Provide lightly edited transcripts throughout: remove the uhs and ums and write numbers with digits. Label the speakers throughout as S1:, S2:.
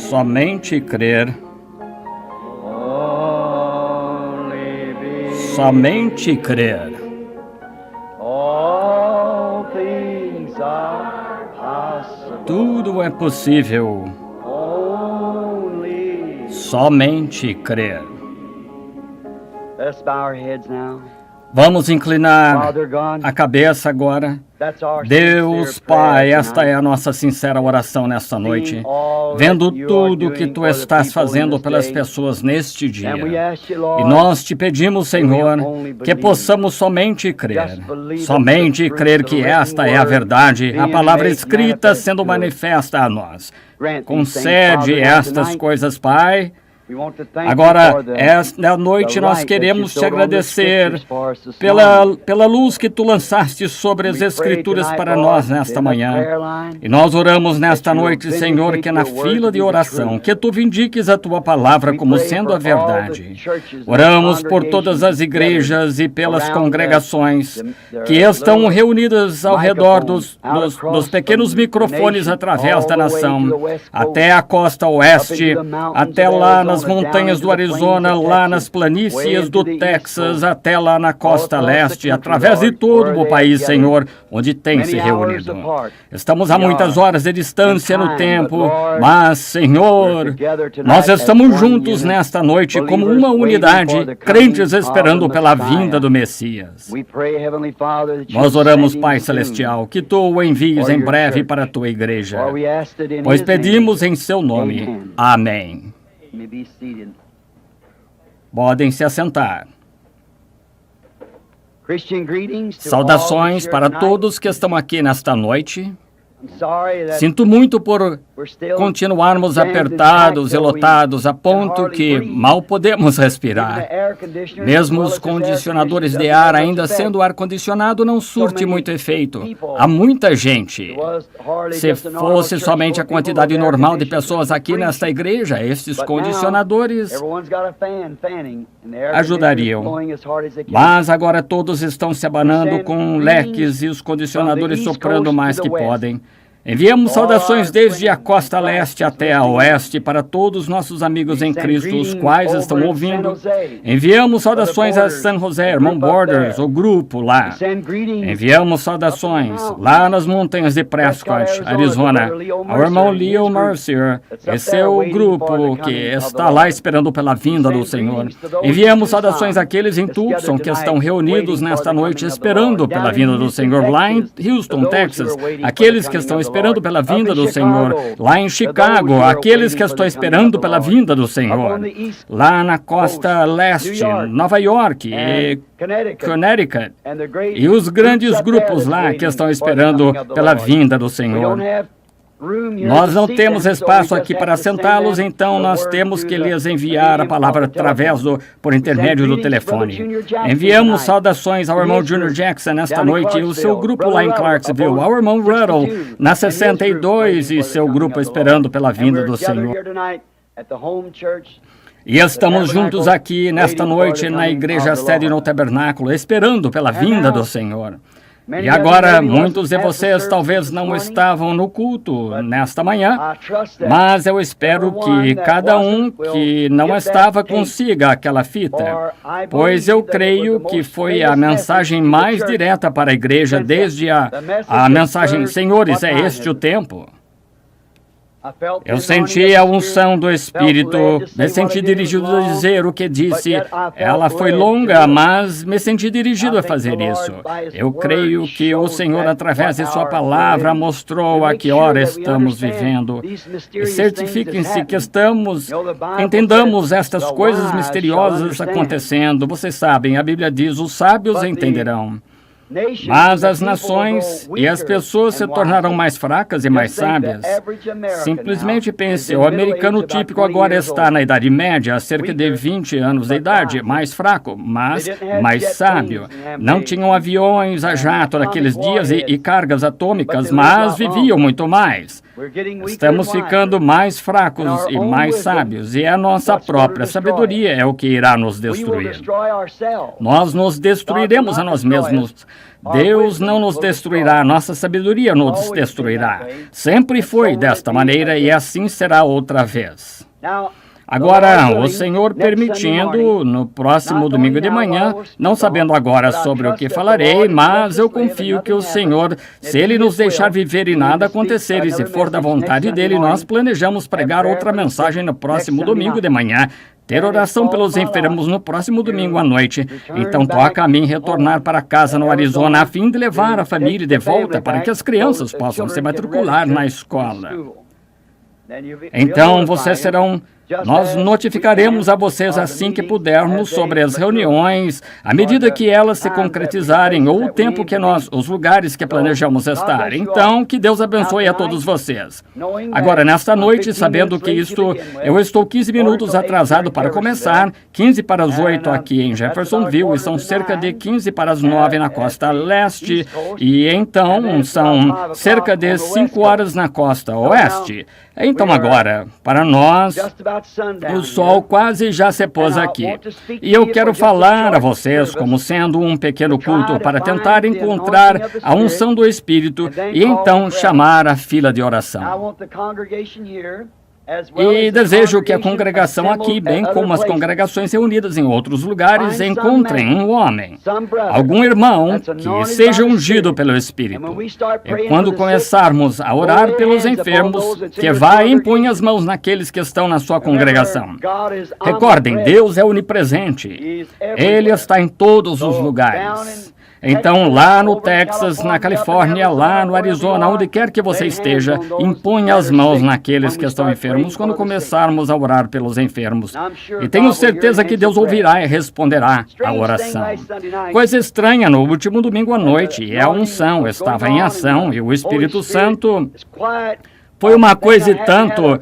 S1: Somente crer. Somente crer. Tudo é possível. Somente crer. Vamos inclinar a cabeça agora. Deus Pai, esta é a nossa sincera oração nesta noite, vendo tudo que Tu estás fazendo pelas pessoas neste dia. E nós te pedimos, Senhor, que possamos somente crer que esta é a verdade, a palavra escrita sendo manifesta a nós. Concede estas coisas, Pai. Agora, esta noite nós queremos te agradecer pela luz que Tu lançaste sobre as Escrituras para nós nesta manhã. E nós oramos nesta noite, Senhor, que na fila de oração, que Tu vindiques a Tua palavra como sendo a verdade. Oramos por todas as igrejas e pelas congregações que estão reunidas ao redor dos pequenos microfones através da nação, até a costa oeste, até lá nas montanhas do Arizona, lá nas planícies do Texas, até lá na costa leste, através de todo o país, Senhor, onde tem se reunido. Estamos a muitas horas de distância no tempo, mas, Senhor, nós estamos juntos nesta noite como uma unidade, crentes esperando pela vinda do Messias. Nós oramos, Pai Celestial, que Tu o envies em breve para a Tua igreja, pois pedimos em Seu nome. Amém. Podem se assentar. Saudações para todos que estão aqui nesta noite. Sinto muito por continuarmos apertados e lotados a ponto que mal podemos respirar. Mesmo os condicionadores de ar ainda sendo ar-condicionado não surte muito efeito. Há muita gente. Se fosse somente a quantidade normal de pessoas aqui nesta igreja, estes condicionadores ajudariam. Mas agora todos estão se abanando com leques e os condicionadores soprando mais que podem. Enviamos saudações desde a costa leste até a oeste para todos os nossos amigos em Cristo, os quais estão ouvindo. Enviamos saudações a San José, Irmão Borders, o grupo lá. Enviamos saudações lá nas montanhas de Prescott, Arizona, ao irmão Leo Mercier, esse é o grupo que está lá esperando pela vinda do Senhor. Enviamos saudações àqueles em Tucson que estão reunidos nesta noite esperando pela vinda do Senhor, lá em Houston, Texas, aqueles que estão esperando pela vinda do Senhor, lá em Chicago, aqueles que estão esperando pela vinda do Senhor, lá na costa leste, Nova York e Connecticut, e os grandes grupos lá que estão esperando pela vinda do Senhor. Nós não temos espaço aqui para sentá-los, então nós temos que lhes enviar a palavra por intermédio do telefone. Enviamos saudações ao irmão Junior Jackson nesta noite e o seu grupo lá em Clarksville, ao irmão Ruddle na 62 e seu grupo esperando pela vinda do Senhor. E estamos juntos aqui nesta noite na igreja sede no tabernáculo, esperando pela vinda do Senhor. E agora, muitos de vocês talvez não estavam no culto nesta manhã, mas eu espero que cada um que não estava consiga aquela fita, pois eu creio que foi a mensagem mais direta para a igreja desde a mensagem, senhores, é este o tempo. Eu senti a unção do Espírito, me senti dirigido a dizer o que disse. Ela foi longa, mas me senti dirigido a fazer isso. Eu creio que o Senhor, através de Sua palavra, mostrou a que hora estamos vivendo. E certifiquem-se que entendamos estas coisas misteriosas acontecendo. Vocês sabem, a Bíblia diz, os sábios entenderão. Mas as nações e as pessoas se tornaram mais fracas e mais sábias. Simplesmente pense, o americano típico agora está na Idade Média, há cerca de 20 anos de idade, mais fraco, mas mais sábio. Não tinham aviões a jato naqueles dias e cargas atômicas, mas viviam muito mais. Estamos ficando mais fracos e mais sábios, e a nossa própria sabedoria é o que irá nos destruir. Nós nos destruiremos a nós mesmos. Deus não nos destruirá, a nossa sabedoria nos destruirá. Sempre foi desta maneira e assim será outra vez. Agora, o Senhor permitindo, no próximo domingo de manhã, não sabendo agora sobre o que falarei, mas eu confio que o Senhor, se Ele nos deixar viver e nada acontecer, e se for da vontade dEle, nós planejamos pregar outra mensagem no próximo domingo de manhã, ter oração pelos enfermos no próximo domingo à noite. Então toca a mim retornar para casa no Arizona, a fim de levar a família de volta para que as crianças possam se matricular na escola. Então vocês serão... Nós notificaremos a vocês assim que pudermos sobre as reuniões, à medida que elas se concretizarem, ou o tempo que os lugares que planejamos estar. Então, que Deus abençoe a todos vocês. Agora, nesta noite, sabendo que eu estou 15 minutos atrasado para começar, 15 para as 8 aqui em Jeffersonville, e são cerca de 15 para as 9 na costa leste, e então são cerca de 5 horas na costa oeste. Então agora, para nós, o sol quase já se pôs aqui. E eu quero falar a vocês como sendo um pequeno culto para tentar encontrar a unção do Espírito e então chamar a fila de oração. E desejo que a congregação aqui, bem como as congregações reunidas em outros lugares, encontrem um homem, algum irmão que seja ungido pelo Espírito. E quando começarmos a orar pelos enfermos, que vá e impõe as mãos naqueles que estão na sua congregação. Recordem, Deus é onipresente. Ele está em todos os lugares. Então, lá no Texas, na Califórnia, lá no Arizona, onde quer que você esteja, imponha as mãos naqueles que estão enfermos quando começarmos a orar pelos enfermos. E tenho certeza que Deus ouvirá e responderá a oração. Coisa estranha, no último domingo à noite, a unção estava em ação e o Espírito Santo foi uma coisa e tanto...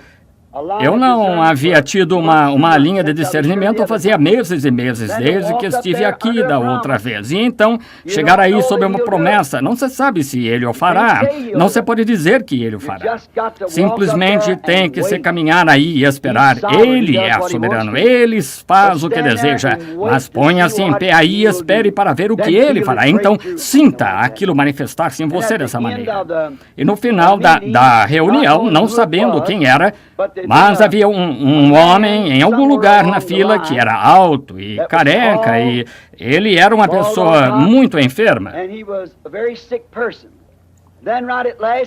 S1: Eu não havia tido uma linha de discernimento fazia meses e meses, desde que estive aqui da outra vez. E então, chegar aí sob uma promessa, não se sabe se ele o fará, não se pode dizer que ele o fará. Simplesmente tem que se caminhar aí e esperar. Ele é soberano, ele faz o que deseja, mas ponha-se em pé aí e espere para ver o que ele fará. Então, sinta aquilo manifestar-se em você dessa maneira. E no final da reunião, não sabendo quem era, mas havia um homem em algum lugar na fila que era alto e careca, e ele era uma pessoa muito enferma.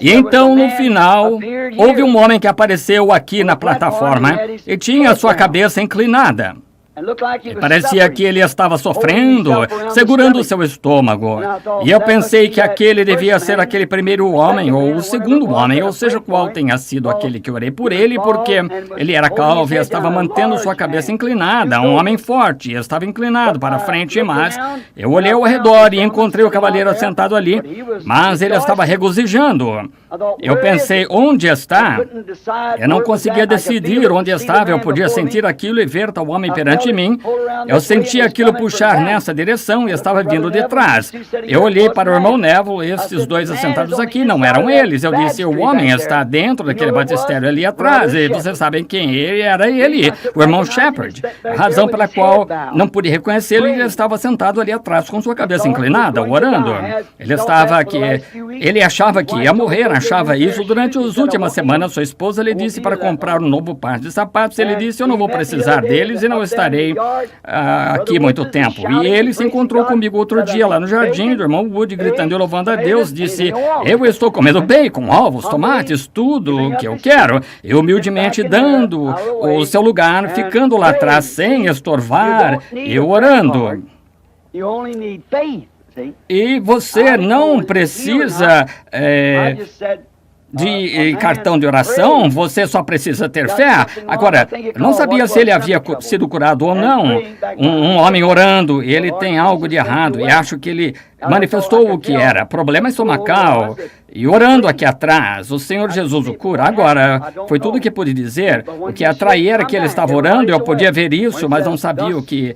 S1: E então, no final, houve um homem que apareceu aqui na plataforma e tinha a sua cabeça inclinada. Parecia que ele estava sofrendo, segurando o seu estômago. E eu pensei que aquele devia ser aquele primeiro homem, ou o segundo homem, ou seja, qual tenha sido aquele que orei por ele, porque ele era calvo e estava mantendo sua cabeça inclinada, um homem forte, e estava inclinado para frente, mas eu olhei ao redor e encontrei o cavaleiro sentado ali, mas ele estava regozijando. Eu pensei, onde está? Eu não conseguia decidir onde estava, eu podia sentir aquilo e ver tal homem perante mim. Eu senti aquilo puxar nessa direção e estava vindo de trás. Eu olhei para o irmão Neville, esses dois assentados aqui não eram eles. Eu disse, o homem está dentro daquele batistério ali atrás, e vocês sabem quem ele era, ele, o irmão Shepard. A razão pela qual não pude reconhecê-lo, ele estava sentado ali atrás com sua cabeça inclinada, orando. Ele achava que ia morrer, achava isso. Durante as últimas semanas, sua esposa lhe disse para comprar um novo par de sapatos. Ele disse, eu não vou precisar deles e não estarei aqui muito tempo. E ele se encontrou comigo outro dia lá no jardim do irmão Wood, gritando e louvando a Deus. Disse, eu estou comendo bacon, ovos, tomates, tudo o que eu quero. E humildemente dando o seu lugar, ficando lá atrás sem estorvar e orando. E você não precisa de cartão de oração, você só precisa ter fé. Agora, não sabia se ele havia sido curado ou não. Um homem orando, ele tem algo de errado, e acho que ele manifestou o que era, problema estomacal, E orando aqui atrás, o Senhor Jesus o cura. Agora, foi tudo o que pude dizer. O que atraía era que ele estava orando, eu podia ver isso, mas não sabia o que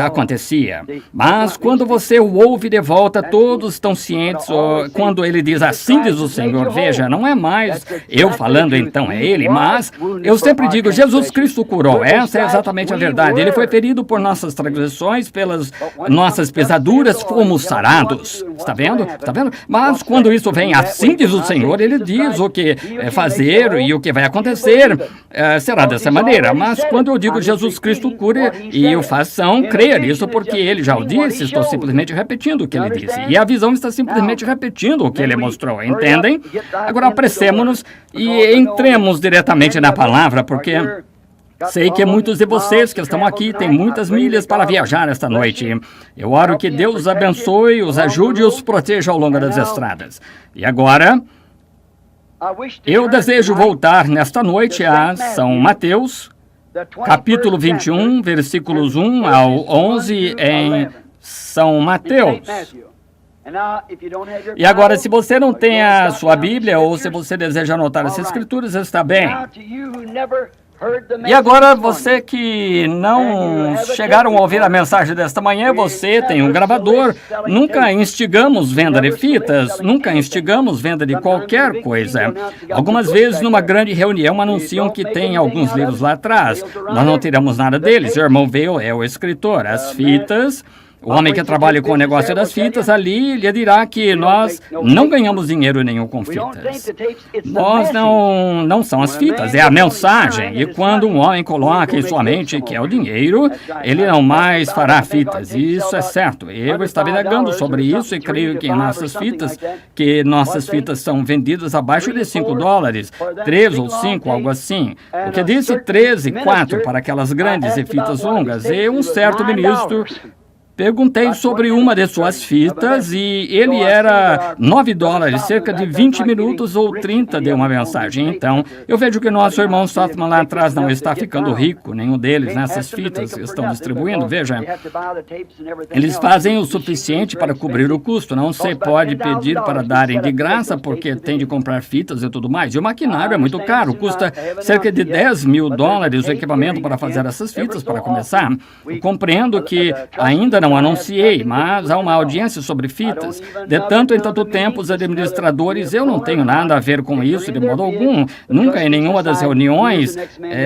S1: acontecia. Mas quando você o ouve de volta, todos estão cientes. Quando ele diz assim diz o Senhor, veja, não é mais eu falando então, é ele, mas eu sempre digo, Jesus Cristo curou. Essa é exatamente a verdade. Ele foi ferido por nossas transgressões, pelas nossas pesaduras, fomos sarados. Está vendo? Está vendo? Mas quando isso vem assim diz o Senhor, ele diz o que fazer e o que vai acontecer será dessa maneira. Mas quando eu digo Jesus Cristo cura e o façam crer nisso, porque ele já o disse, estou simplesmente repetindo o que ele disse. E a visão está simplesmente repetindo o que ele mostrou, entendem? Agora apressemos-nos e entremos diretamente na palavra, porque sei que muitos de vocês que estão aqui têm muitas milhas para viajar esta noite. Eu oro que Deus os abençoe, os ajude e os proteja ao longo das estradas. E agora, eu desejo voltar nesta noite a São Mateus, capítulo 21, versículos 1 ao 11, em São Mateus. E agora, se você não tem a sua Bíblia, ou se você deseja anotar as Escrituras, está bem. E agora, você que não chegaram a ouvir a mensagem desta manhã, você tem um gravador. Nunca instigamos venda de fitas, nunca instigamos venda de qualquer coisa. Algumas vezes, numa grande reunião, anunciam que tem alguns livros lá atrás. Nós não tiramos nada deles. O irmão Vail é o escritor. As fitas... O homem que trabalha com o negócio das fitas ali, lhe dirá que nós não ganhamos dinheiro nenhum com fitas. Nós não são as fitas, é a mensagem. E quando um homem coloca em sua mente que é o dinheiro, ele não mais fará fitas. Isso é certo. Eu estava indagando sobre isso e creio que nossas fitas são vendidas abaixo de $5, 3 ou 5, algo assim. O que disse 13,4 para aquelas grandes e fitas longas. E um certo ministro... Perguntei sobre uma de suas fitas e ele era $9, cerca de 20 minutos ou 30 de uma mensagem. Então, eu vejo que nosso irmão Sothmann lá atrás não está ficando rico, nenhum deles nessas fitas que estão distribuindo. Veja, eles fazem o suficiente para cobrir o custo. Não se pode pedir para darem de graça porque tem de comprar fitas e tudo mais. E o maquinário é muito caro, custa cerca de $10 mil o equipamento para fazer essas fitas para começar. Eu compreendo que ainda não anunciei, mas há uma audiência sobre fitas. De tanto em tanto tempo, os administradores, eu não tenho nada a ver com isso de modo algum. Nunca em nenhuma das reuniões,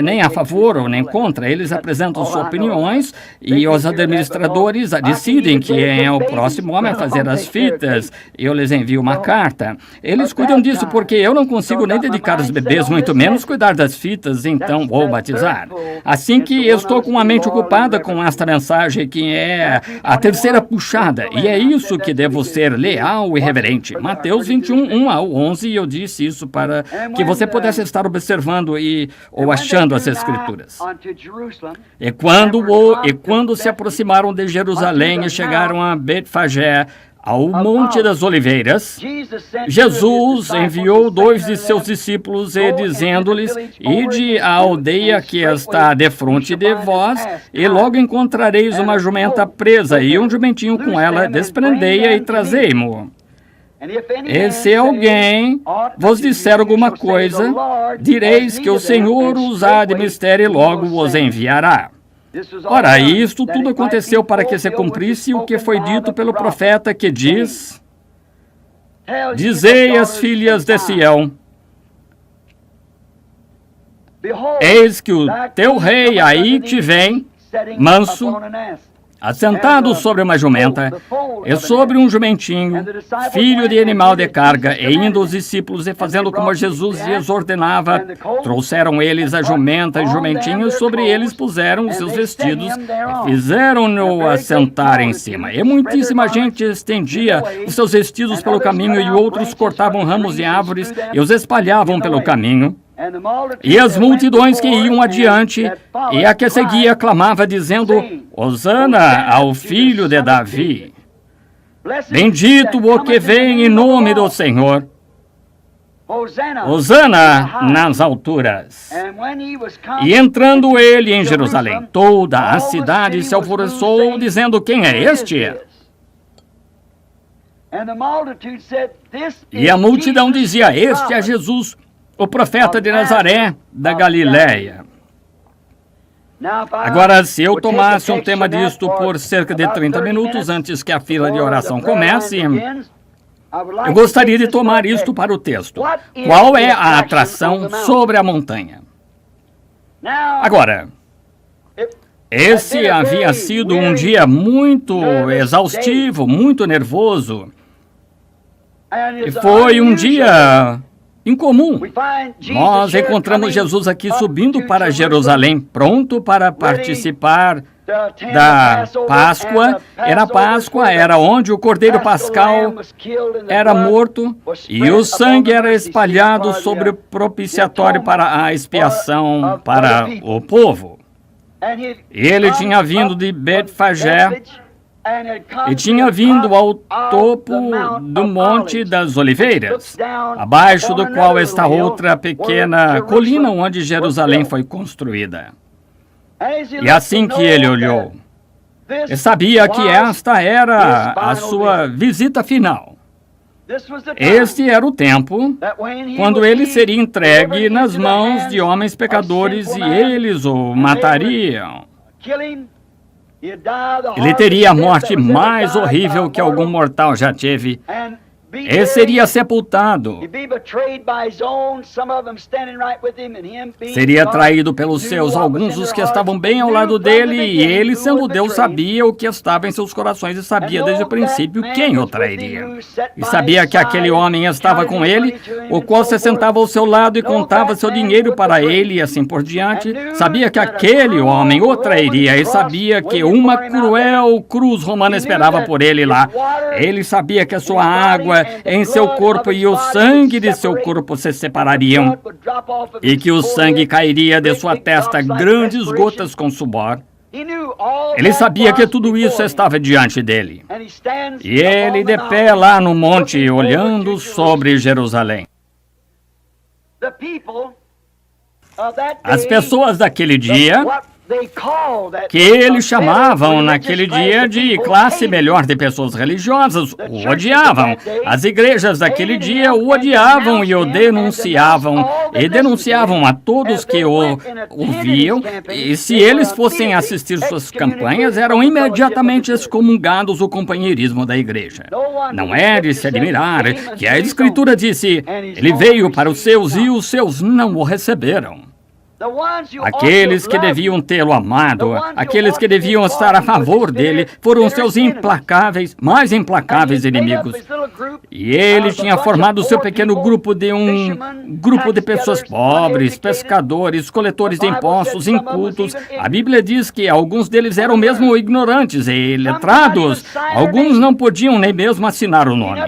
S1: nem a favor ou nem contra. Eles apresentam suas opiniões e os administradores decidem quem é o próximo homem a fazer as fitas. Eu lhes envio uma carta. Eles cuidam disso porque eu não consigo nem dedicar os bebês, muito menos cuidar das fitas, então vou batizar. Assim que eu estou com a mente ocupada com esta mensagem que é a terceira puxada, e é isso que devo ser leal e reverente. Mateus 21, 1 ao 11, e eu disse isso para que você pudesse estar observando ou achando as Escrituras. E quando se aproximaram de Jerusalém e chegaram a Betfagé, ao Monte das Oliveiras, Jesus enviou 2 de seus discípulos e dizendo-lhes, ide à aldeia que está defronte de vós, e logo encontrareis uma jumenta presa e um jumentinho com ela, desprendei-a e trazei-mo. E se alguém vos disser alguma coisa, direis que o Senhor os há de mistério e logo os enviará. Ora, isto tudo aconteceu para que se cumprisse o que foi dito pelo profeta que diz, dizei às filhas de Sião, eis que o teu rei aí te vem, manso, assentado sobre uma jumenta, e sobre um jumentinho, filho de animal de carga, e indo os discípulos e fazendo como Jesus lhes ordenava, trouxeram eles a jumenta e jumentinho, e sobre eles puseram os seus vestidos, e fizeram-no assentar em cima. E muitíssima gente estendia os seus vestidos pelo caminho, e outros cortavam ramos de árvores e os espalhavam pelo caminho. E as multidões que iam adiante, e a que seguia clamava, dizendo, Hosana ao filho de Davi. Bendito o que vem em nome do Senhor. Hosana nas alturas. E entrando ele em Jerusalém, toda a cidade se alvoroçou, dizendo, quem é este? E a multidão dizia: este é Jesus, o profeta de Nazaré, da Galiléia. Agora, se eu tomasse um tema disto por cerca de 30 minutos antes que a fila de oração comece, eu gostaria de tomar isto para o texto. Qual é a atração sobre a montanha? Agora, esse havia sido um dia muito exaustivo, muito nervoso. E foi um dia incomum. Nós encontramos Jesus aqui subindo para Jerusalém, pronto para participar da Páscoa. Era a Páscoa, era onde o Cordeiro Pascal era morto e o sangue era espalhado sobre o propiciatório para a expiação para o povo. Ele tinha vindo de Betfagé e tinha vindo ao topo do Monte das Oliveiras, abaixo do qual está outra pequena colina onde Jerusalém foi construída. E assim que ele olhou, ele sabia que esta era a sua visita final. Este era o tempo quando ele seria entregue nas mãos de homens pecadores e eles o matariam. Ele teria a morte mais horrível que algum mortal já teve. Ele seria sepultado. Seria traído pelos seus, alguns dos que estavam bem ao lado dele, e ele, sendo Deus, sabia o que estava em seus corações e sabia desde o princípio quem o trairia. E sabia que aquele homem estava com ele, o qual se sentava ao seu lado e contava seu dinheiro para ele e assim por diante. Sabia que aquele homem o trairia e sabia que uma cruel cruz romana esperava por ele lá. Ele sabia que a sua água em seu corpo e o sangue de seu corpo se separariam, e que o sangue cairia de sua testa grandes gotas com suor. Ele sabia que tudo isso estava diante dele. E ele de pé lá no monte, olhando sobre Jerusalém. As pessoas daquele dia, que eles chamavam naquele dia de classe melhor de pessoas religiosas, o odiavam. As igrejas daquele dia o odiavam e o denunciavam. E denunciavam a todos que o ouviam. E se eles fossem assistir suas campanhas, eram imediatamente excomungados o companheirismo da igreja. Não é de se admirar que a Escritura disse: ele veio para os seus e os seus não o receberam. Aqueles que deviam tê-lo amado, aqueles que deviam estar a favor dele, foram seus implacáveis, mais implacáveis inimigos. E ele tinha formado seu pequeno grupo de um grupo de pessoas pobres, pescadores, coletores de impostos, incultos. A Bíblia diz que alguns deles eram mesmo ignorantes e letrados. Alguns não podiam nem mesmo assinar o nome.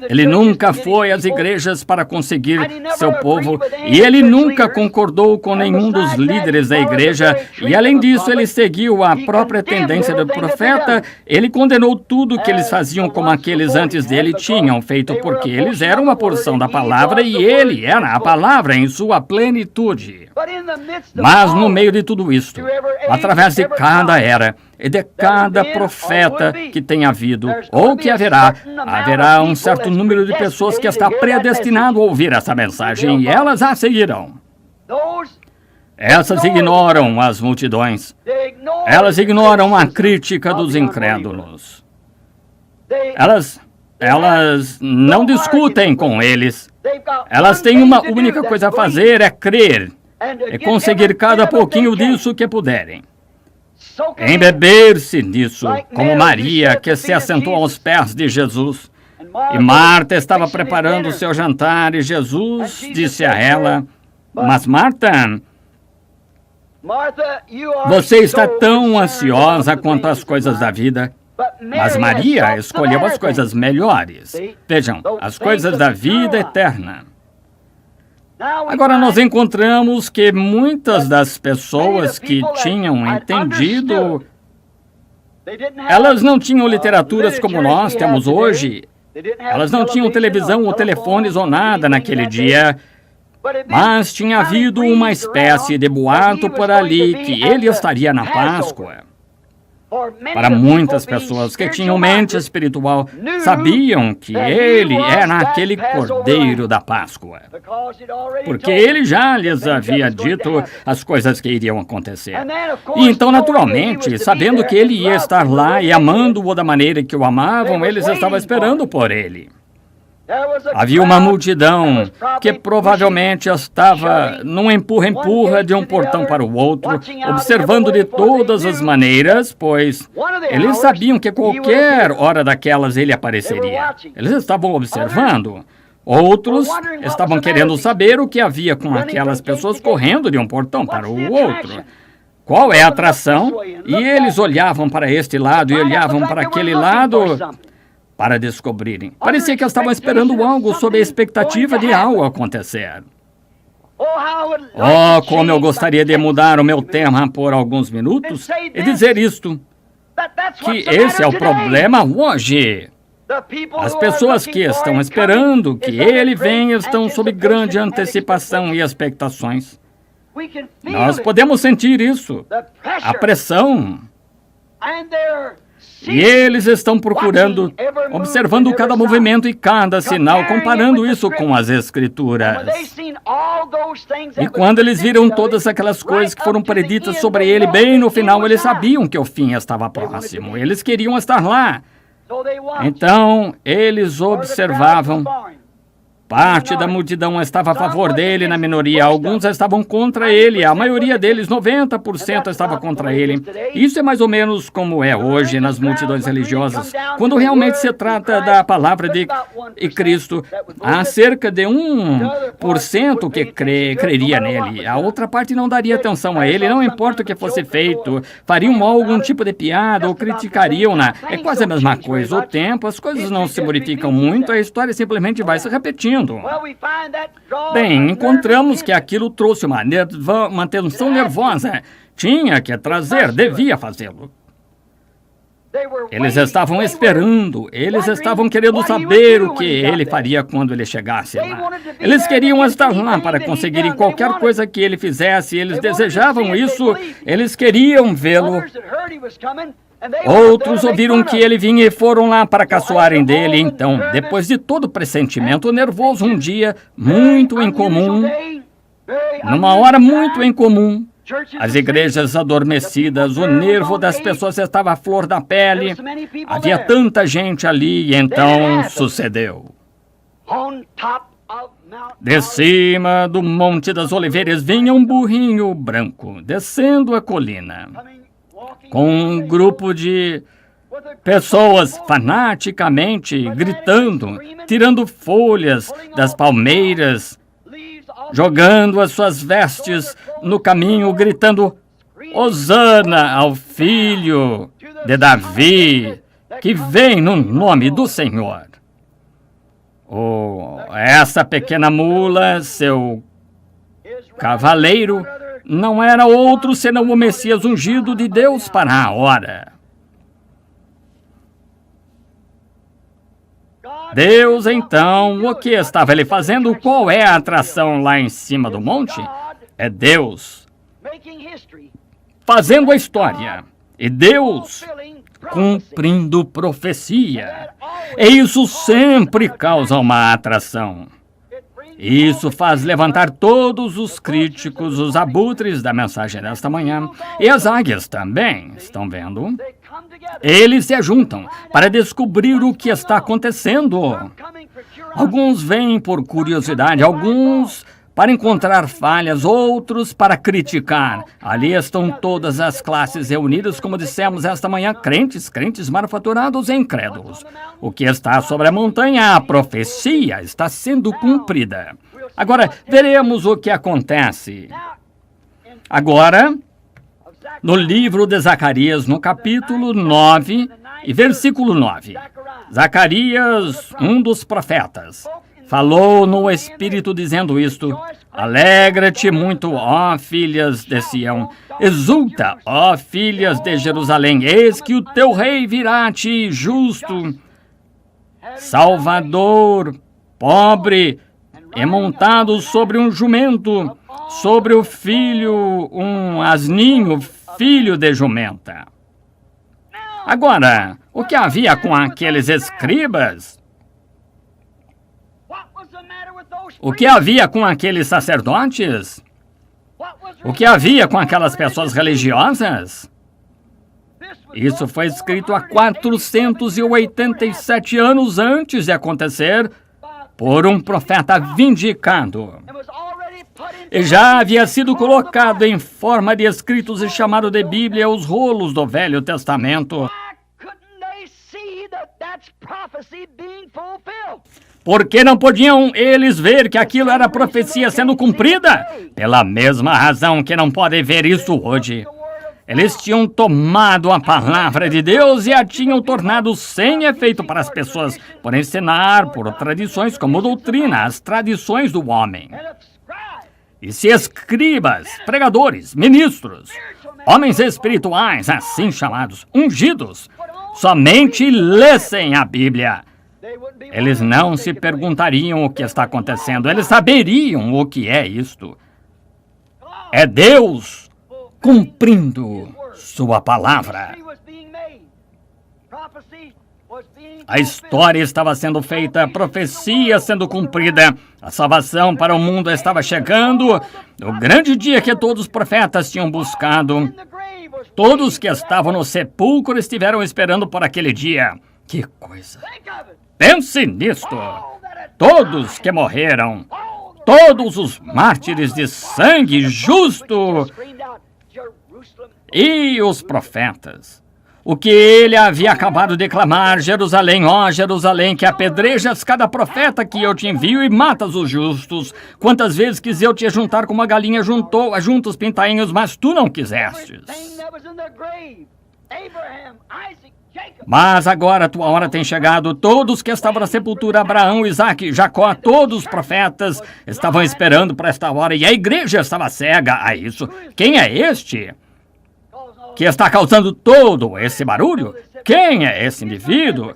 S1: Ele nunca foi às igrejas para conseguir seu povo, e ele nunca concordou com nenhum dos líderes da igreja, e além disso ele seguiu a própria tendência do profeta. Ele condenou tudo que eles faziam como aqueles antes dele tinham feito, porque eles eram uma porção da palavra e ele era a palavra em sua plenitude. Mas no meio de tudo isto, através de cada era e de cada profeta que tem havido ou que haverá um certo número de pessoas que está predestinado a ouvir essa mensagem, e elas a seguirão. Essas ignoram as multidões. Elas ignoram a crítica dos incrédulos. Elas não discutem com eles. Elas têm uma única coisa a fazer, é crer. É conseguir cada pouquinho disso que puderem. Embeber-se nisso, como Maria, que se assentou aos pés de Jesus. E Marta estava preparando o seu jantar, e Jesus disse a ela: mas Marta, você está tão ansiosa quanto as coisas da vida, mas Maria escolheu as coisas melhores. Vejam, as coisas da vida eterna. Agora nós encontramos que muitas das pessoas que tinham entendido, elas não tinham literaturas como nós temos hoje. Elas não tinham televisão ou telefones ou nada naquele dia. Mas tinha havido uma espécie de boato por ali que ele estaria na Páscoa. Para muitas pessoas que tinham mente espiritual, sabiam que ele era aquele Cordeiro da Páscoa, porque ele já lhes havia dito as coisas que iriam acontecer. E então, naturalmente, sabendo que ele ia estar lá e amando-o da maneira que o amavam, eles estavam esperando por ele. Havia uma multidão que provavelmente estava num empurra-empurra de um portão para o outro, observando de todas as maneiras, pois eles sabiam que qualquer hora daquelas ele apareceria. Eles estavam observando. Outros estavam querendo saber o que havia com aquelas pessoas correndo de um portão para o outro. Qual é a atração? E eles olhavam para este lado e olhavam para aquele lado para descobrirem. Parecia que estavam esperando algo sob a expectativa de algo acontecer. Oh, como eu gostaria de mudar o meu tema por alguns minutos e dizer isto, que esse é o problema hoje. As pessoas que estão esperando que ele venha estão sob grande antecipação e expectações. Nós podemos sentir isso, a pressão. E eles estão procurando, observando cada movimento e cada sinal, comparando isso com as Escrituras. E quando eles viram todas aquelas coisas que foram preditas sobre ele, bem no final, eles sabiam que o fim estava próximo. Eles queriam estar lá. Então, eles observavam. Parte da multidão estava a favor dele, na minoria. Alguns estavam contra ele. A maioria deles, 90%, estava contra ele. Isso é mais ou menos como é hoje nas multidões religiosas. Quando realmente se trata da palavra de Cristo, há cerca de 1% que creria nele. A outra parte não daria atenção a ele, não importa o que fosse feito. Fariam algum tipo de piada ou criticariam-na. É quase a mesma coisa. O tempo, as coisas não se modificam muito, a história simplesmente vai se repetindo. Bem, encontramos que aquilo trouxe uma tensão nervosa. Tinha que trazer, devia fazê-lo. Eles estavam esperando, eles estavam querendo saber o que ele faria quando ele chegasse lá. Eles queriam estar lá para conseguirem qualquer coisa que ele fizesse, eles desejavam isso, eles queriam vê-lo. Outros ouviram que ele vinha e foram lá para caçoarem dele. Então, depois de todo o pressentimento nervoso, um dia muito incomum, numa hora muito incomum, as igrejas adormecidas, o nervo das pessoas estava à flor da pele, havia tanta gente ali e então sucedeu. De cima do Monte das Oliveiras vinha um burrinho branco, descendo a colina, com um grupo de pessoas fanaticamente gritando, tirando folhas das palmeiras, jogando as suas vestes no caminho, gritando: Hosana ao filho de Davi, que vem no nome do Senhor. Essa pequena mula, seu cavaleiro, não era outro senão o Messias ungido de Deus para a hora. Deus, então, o que estava ele fazendo? Qual é a atração lá em cima do monte? É Deus fazendo a história. E Deus cumprindo profecia. E isso sempre causa uma atração. Isso faz levantar todos os críticos, os abutres da mensagem desta manhã. E as águias também, estão vendo? Eles se juntam para descobrir o que está acontecendo. Alguns vêm por curiosidade, alguns para encontrar falhas, outros para criticar. Ali estão todas as classes reunidas, como dissemos esta manhã, crentes, manufaturados e incrédulos. O que está sobre a montanha, a profecia, está sendo cumprida. Agora, veremos o que acontece. Agora, no livro de Zacarias, no capítulo 9 e versículo 9. Zacarias, um dos profetas, falou no Espírito dizendo isto: Alegra-te muito, ó filhas de Sião. Exulta, ó filhas de Jerusalém. Eis que o teu rei virá a ti, justo, salvador, pobre, e montado sobre um jumento, sobre o filho, um asninho, filho de jumenta. Agora, o que havia com aqueles escribas? O que havia com aqueles sacerdotes? O que havia com aquelas pessoas religiosas? Isso foi escrito há 487 anos antes de acontecer por um profeta vindicado. E já havia sido colocado em forma de escritos e chamado de Bíblia os rolos do Velho Testamento. Por que não podiam eles ver que aquilo era profecia sendo cumprida? Pela mesma razão que não podem ver isso hoje. Eles tinham tomado a palavra de Deus e a tinham tornado sem efeito para as pessoas, por ensinar por tradições como doutrina, as tradições do homem. E se escribas, pregadores, ministros, homens espirituais, assim chamados, ungidos, somente lessem a Bíblia, eles não se perguntariam o que está acontecendo, eles saberiam o que é isto. É Deus cumprindo sua palavra. A história estava sendo feita, a profecia sendo cumprida, a salvação para o mundo estava chegando, o grande dia que todos os profetas tinham buscado. Todos que estavam no sepulcro estiveram esperando por aquele dia. Que coisa! Pense nisto! Todos que morreram, todos os mártires de sangue justo e os profetas. O que ele havia acabado de clamar: Jerusalém, ó Jerusalém, que apedrejas cada profeta que eu te envio e matas os justos. Quantas vezes quis eu te juntar como uma galinha junta os pintainhos, mas tu não quisestes. Mas agora a tua hora tem chegado. Todos que estavam na sepultura, Abraão, Isaque, Jacó, todos os profetas estavam esperando para esta hora e a igreja estava cega a isso. Quem é este que está causando todo esse barulho? Quem é esse indivíduo?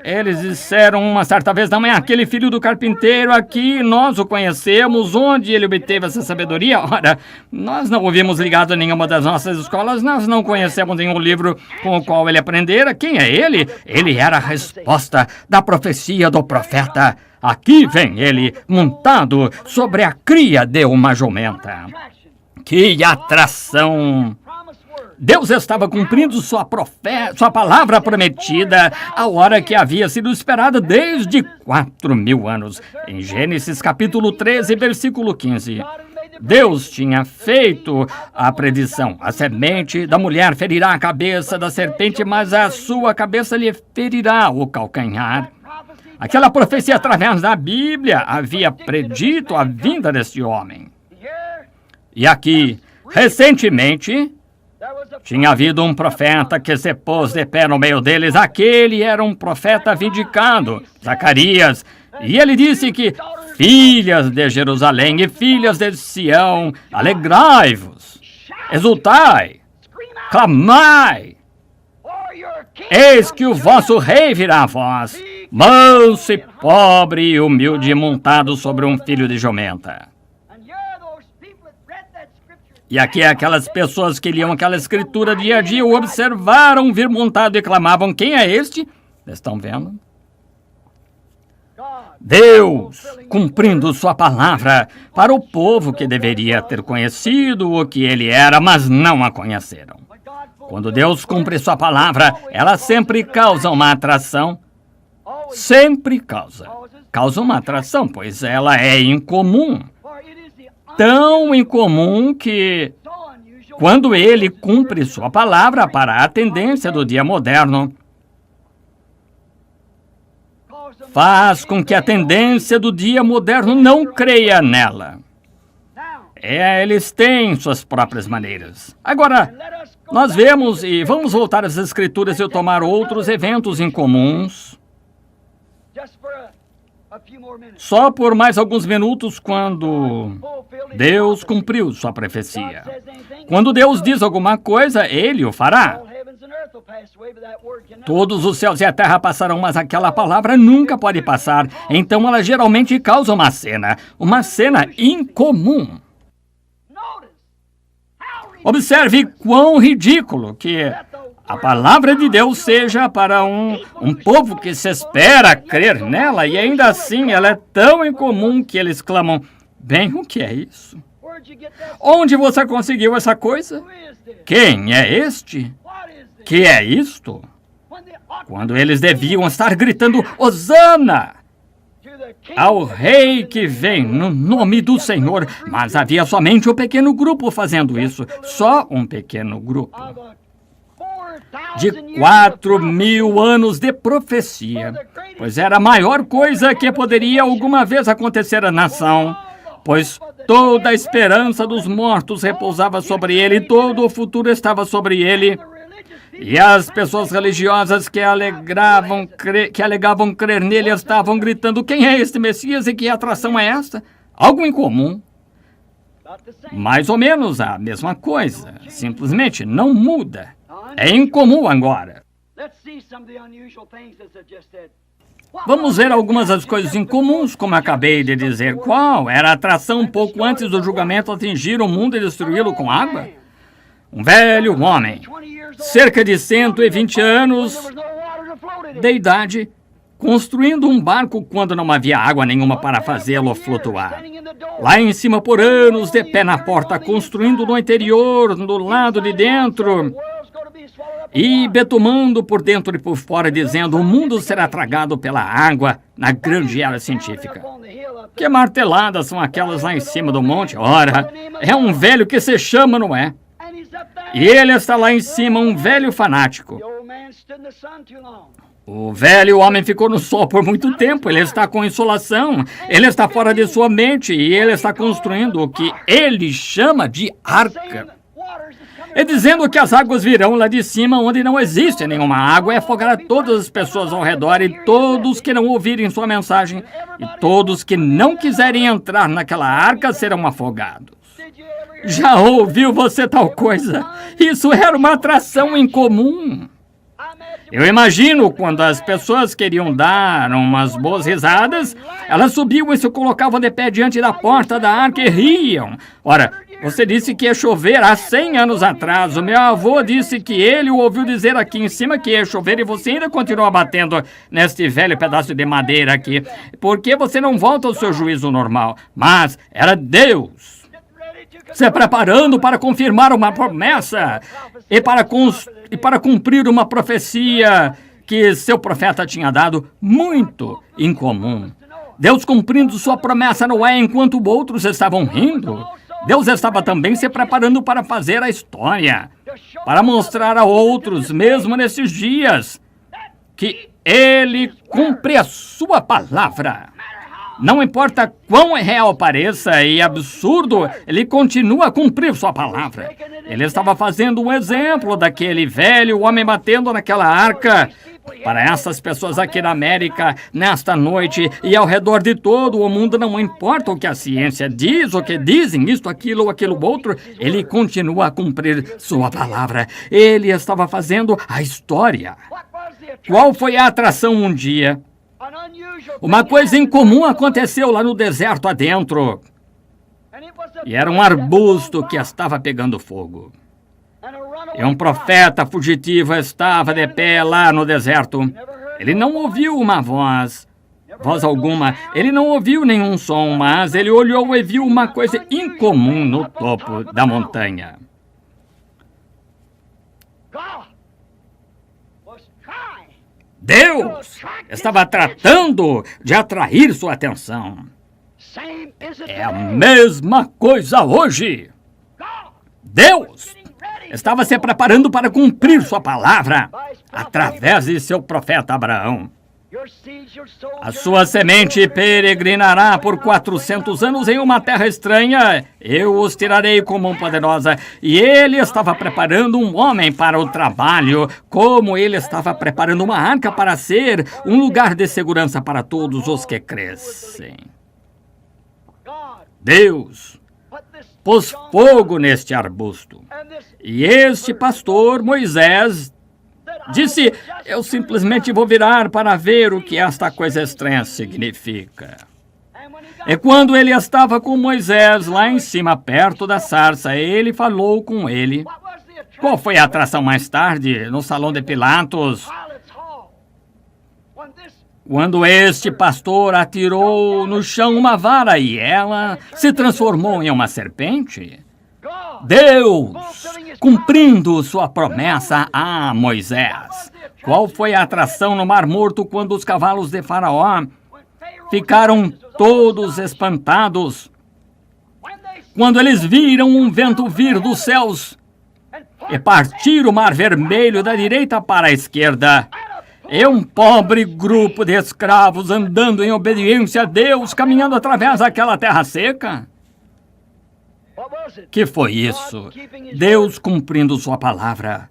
S1: Eles disseram uma certa vez: não é aquele filho do carpinteiro aqui, nós o conhecemos, onde ele obteve essa sabedoria? Ora, nós não ouvimos ligado a nenhuma das nossas escolas, nós não conhecemos nenhum livro com o qual ele aprendera. Quem é ele? Ele era a resposta da profecia do profeta. Aqui vem ele, montado sobre a cria de uma jumenta. Que atração! Deus estava cumprindo sua palavra prometida, a hora que havia sido esperada desde 4.000 anos. Em Gênesis capítulo 13, versículo 15. Deus tinha feito a predição. A semente da mulher ferirá a cabeça da serpente, mas a sua cabeça lhe ferirá o calcanhar. Aquela profecia através da Bíblia havia predito a vinda deste homem. E aqui, recentemente, tinha havido um profeta que se pôs de pé no meio deles. Aquele era um profeta vindicado, Zacarias. E ele disse que: filhas de Jerusalém e filhas de Sião, alegrai-vos, exultai, clamai. Eis que o vosso rei virá a vós, manso e pobre e humilde, montado sobre um filho de jumenta. E aqui aquelas pessoas que liam aquela escritura dia a dia o observaram vir montado e clamavam: quem é este? Estão vendo? Deus cumprindo sua palavra para o povo que deveria ter conhecido o que ele era, mas não a conheceram. Quando Deus cumpre sua palavra, ela sempre causa uma atração. Sempre causa uma atração, pois ela é incomum. Tão incomum que, quando ele cumpre sua palavra para a tendência do dia moderno, faz com que a tendência do dia moderno não creia nela. Eles têm suas próprias maneiras. Agora, nós vemos, e vamos voltar às Escrituras e tomar outros eventos incomuns, só por mais alguns minutos, quando Deus cumpriu sua profecia. Quando Deus diz alguma coisa, ele o fará. Todos os céus e a terra passarão, mas aquela palavra nunca pode passar. Então ela geralmente causa uma cena incomum. Observe quão ridículo que a palavra de Deus seja para um povo que se espera crer nela, e ainda assim ela é tão incomum que eles clamam, bem, o que é isso? Onde você conseguiu essa coisa? Quem é este? Que é isto? Quando eles deviam estar gritando, Hosana! Ao rei que vem no nome do Senhor, mas havia somente um pequeno grupo fazendo isso, só um pequeno grupo. De 4.000 anos de profecia, pois era a maior coisa que poderia alguma vez acontecer à nação, pois toda a esperança dos mortos repousava sobre ele, todo o futuro estava sobre ele. E as pessoas religiosas que alegavam crer nele estavam gritando, quem é este Messias e que atração é esta? Algo incomum. Mais ou menos a mesma coisa, simplesmente não muda. É incomum agora. Vamos ver algumas das coisas incomuns, como acabei de dizer. Qual era a atração pouco antes do julgamento atingir o mundo e destruí-lo com água? Um velho homem, cerca de 120 anos de idade, construindo um barco quando não havia água nenhuma para fazê-lo flutuar. Lá em cima por anos, de pé na porta, construindo no interior, do lado de dentro, e betumando por dentro e por fora, dizendo, o mundo será tragado pela água na grande era científica. Que marteladas são aquelas lá em cima do monte? Ora, é um velho que se chama Noé. E ele está lá em cima, um velho fanático. O velho homem ficou no sol por muito tempo, ele está com insolação, ele está fora de sua mente e ele está construindo o que ele chama de arca. E dizendo que as águas virão lá de cima, onde não existe nenhuma água, e afogará todas as pessoas ao redor, e todos que não ouvirem sua mensagem, e todos que não quiserem entrar naquela arca serão afogados. Já ouviu você tal coisa? Isso era uma atração incomum. Eu imagino quando as pessoas queriam dar umas boas risadas, elas subiam e se colocavam de pé diante da porta da arca e riam. Ora, você disse que ia chover há 100 anos atrás. O meu avô disse que ele o ouviu dizer aqui em cima que ia chover e você ainda continua batendo neste velho pedaço de madeira aqui. Por que você não volta ao seu juízo normal? Mas era Deus se preparando para confirmar uma promessa e para cumprir uma profecia que seu profeta tinha dado, muito incomum. Deus cumprindo sua promessa a Noé enquanto outros estavam rindo. Deus estava também se preparando para fazer a história, para mostrar a outros, mesmo nesses dias, que Ele cumpre a sua palavra. Não importa quão real pareça e absurdo, ele continua a cumprir sua palavra. Ele estava fazendo um exemplo daquele velho homem batendo naquela arca para essas pessoas aqui na América, nesta noite e ao redor de todo o mundo. Não importa o que a ciência diz, o que dizem, isto, aquilo ou aquilo outro, ele continua a cumprir sua palavra. Ele estava fazendo a história. Qual foi a atração um dia? Uma coisa incomum aconteceu lá no deserto adentro. E era um arbusto que estava pegando fogo. E um profeta fugitivo estava de pé lá no deserto. Ele não ouviu uma voz alguma. Ele não ouviu nenhum som, mas ele olhou e viu uma coisa incomum no topo da montanha. Deus estava tratando de atrair sua atenção. É a mesma coisa hoje. Deus estava se preparando para cumprir sua palavra através de seu profeta Abraão. A sua semente peregrinará por 400 anos em uma terra estranha. Eu os tirarei com mão poderosa. E ele estava preparando um homem para o trabalho, como ele estava preparando uma arca para ser um lugar de segurança para todos os que crescem. Deus pôs fogo neste arbusto. E este pastor, Moisés, disse, eu simplesmente vou virar para ver o que esta coisa estranha significa. E quando ele estava com Moisés lá em cima, perto da sarça, ele falou com ele. Qual foi a atração mais tarde, no salão de Pilatos, quando este pastor atirou no chão uma vara e ela se transformou em uma serpente? Deus, cumprindo sua promessa a Moisés. Qual foi a atração no Mar Morto quando os cavalos de Faraó ficaram todos espantados quando eles viram um vento vir dos céus e partir o Mar Vermelho da direita para a esquerda? E um pobre grupo de escravos andando em obediência a Deus, caminhando através daquela terra seca? Que foi isso? Deus cumprindo sua palavra.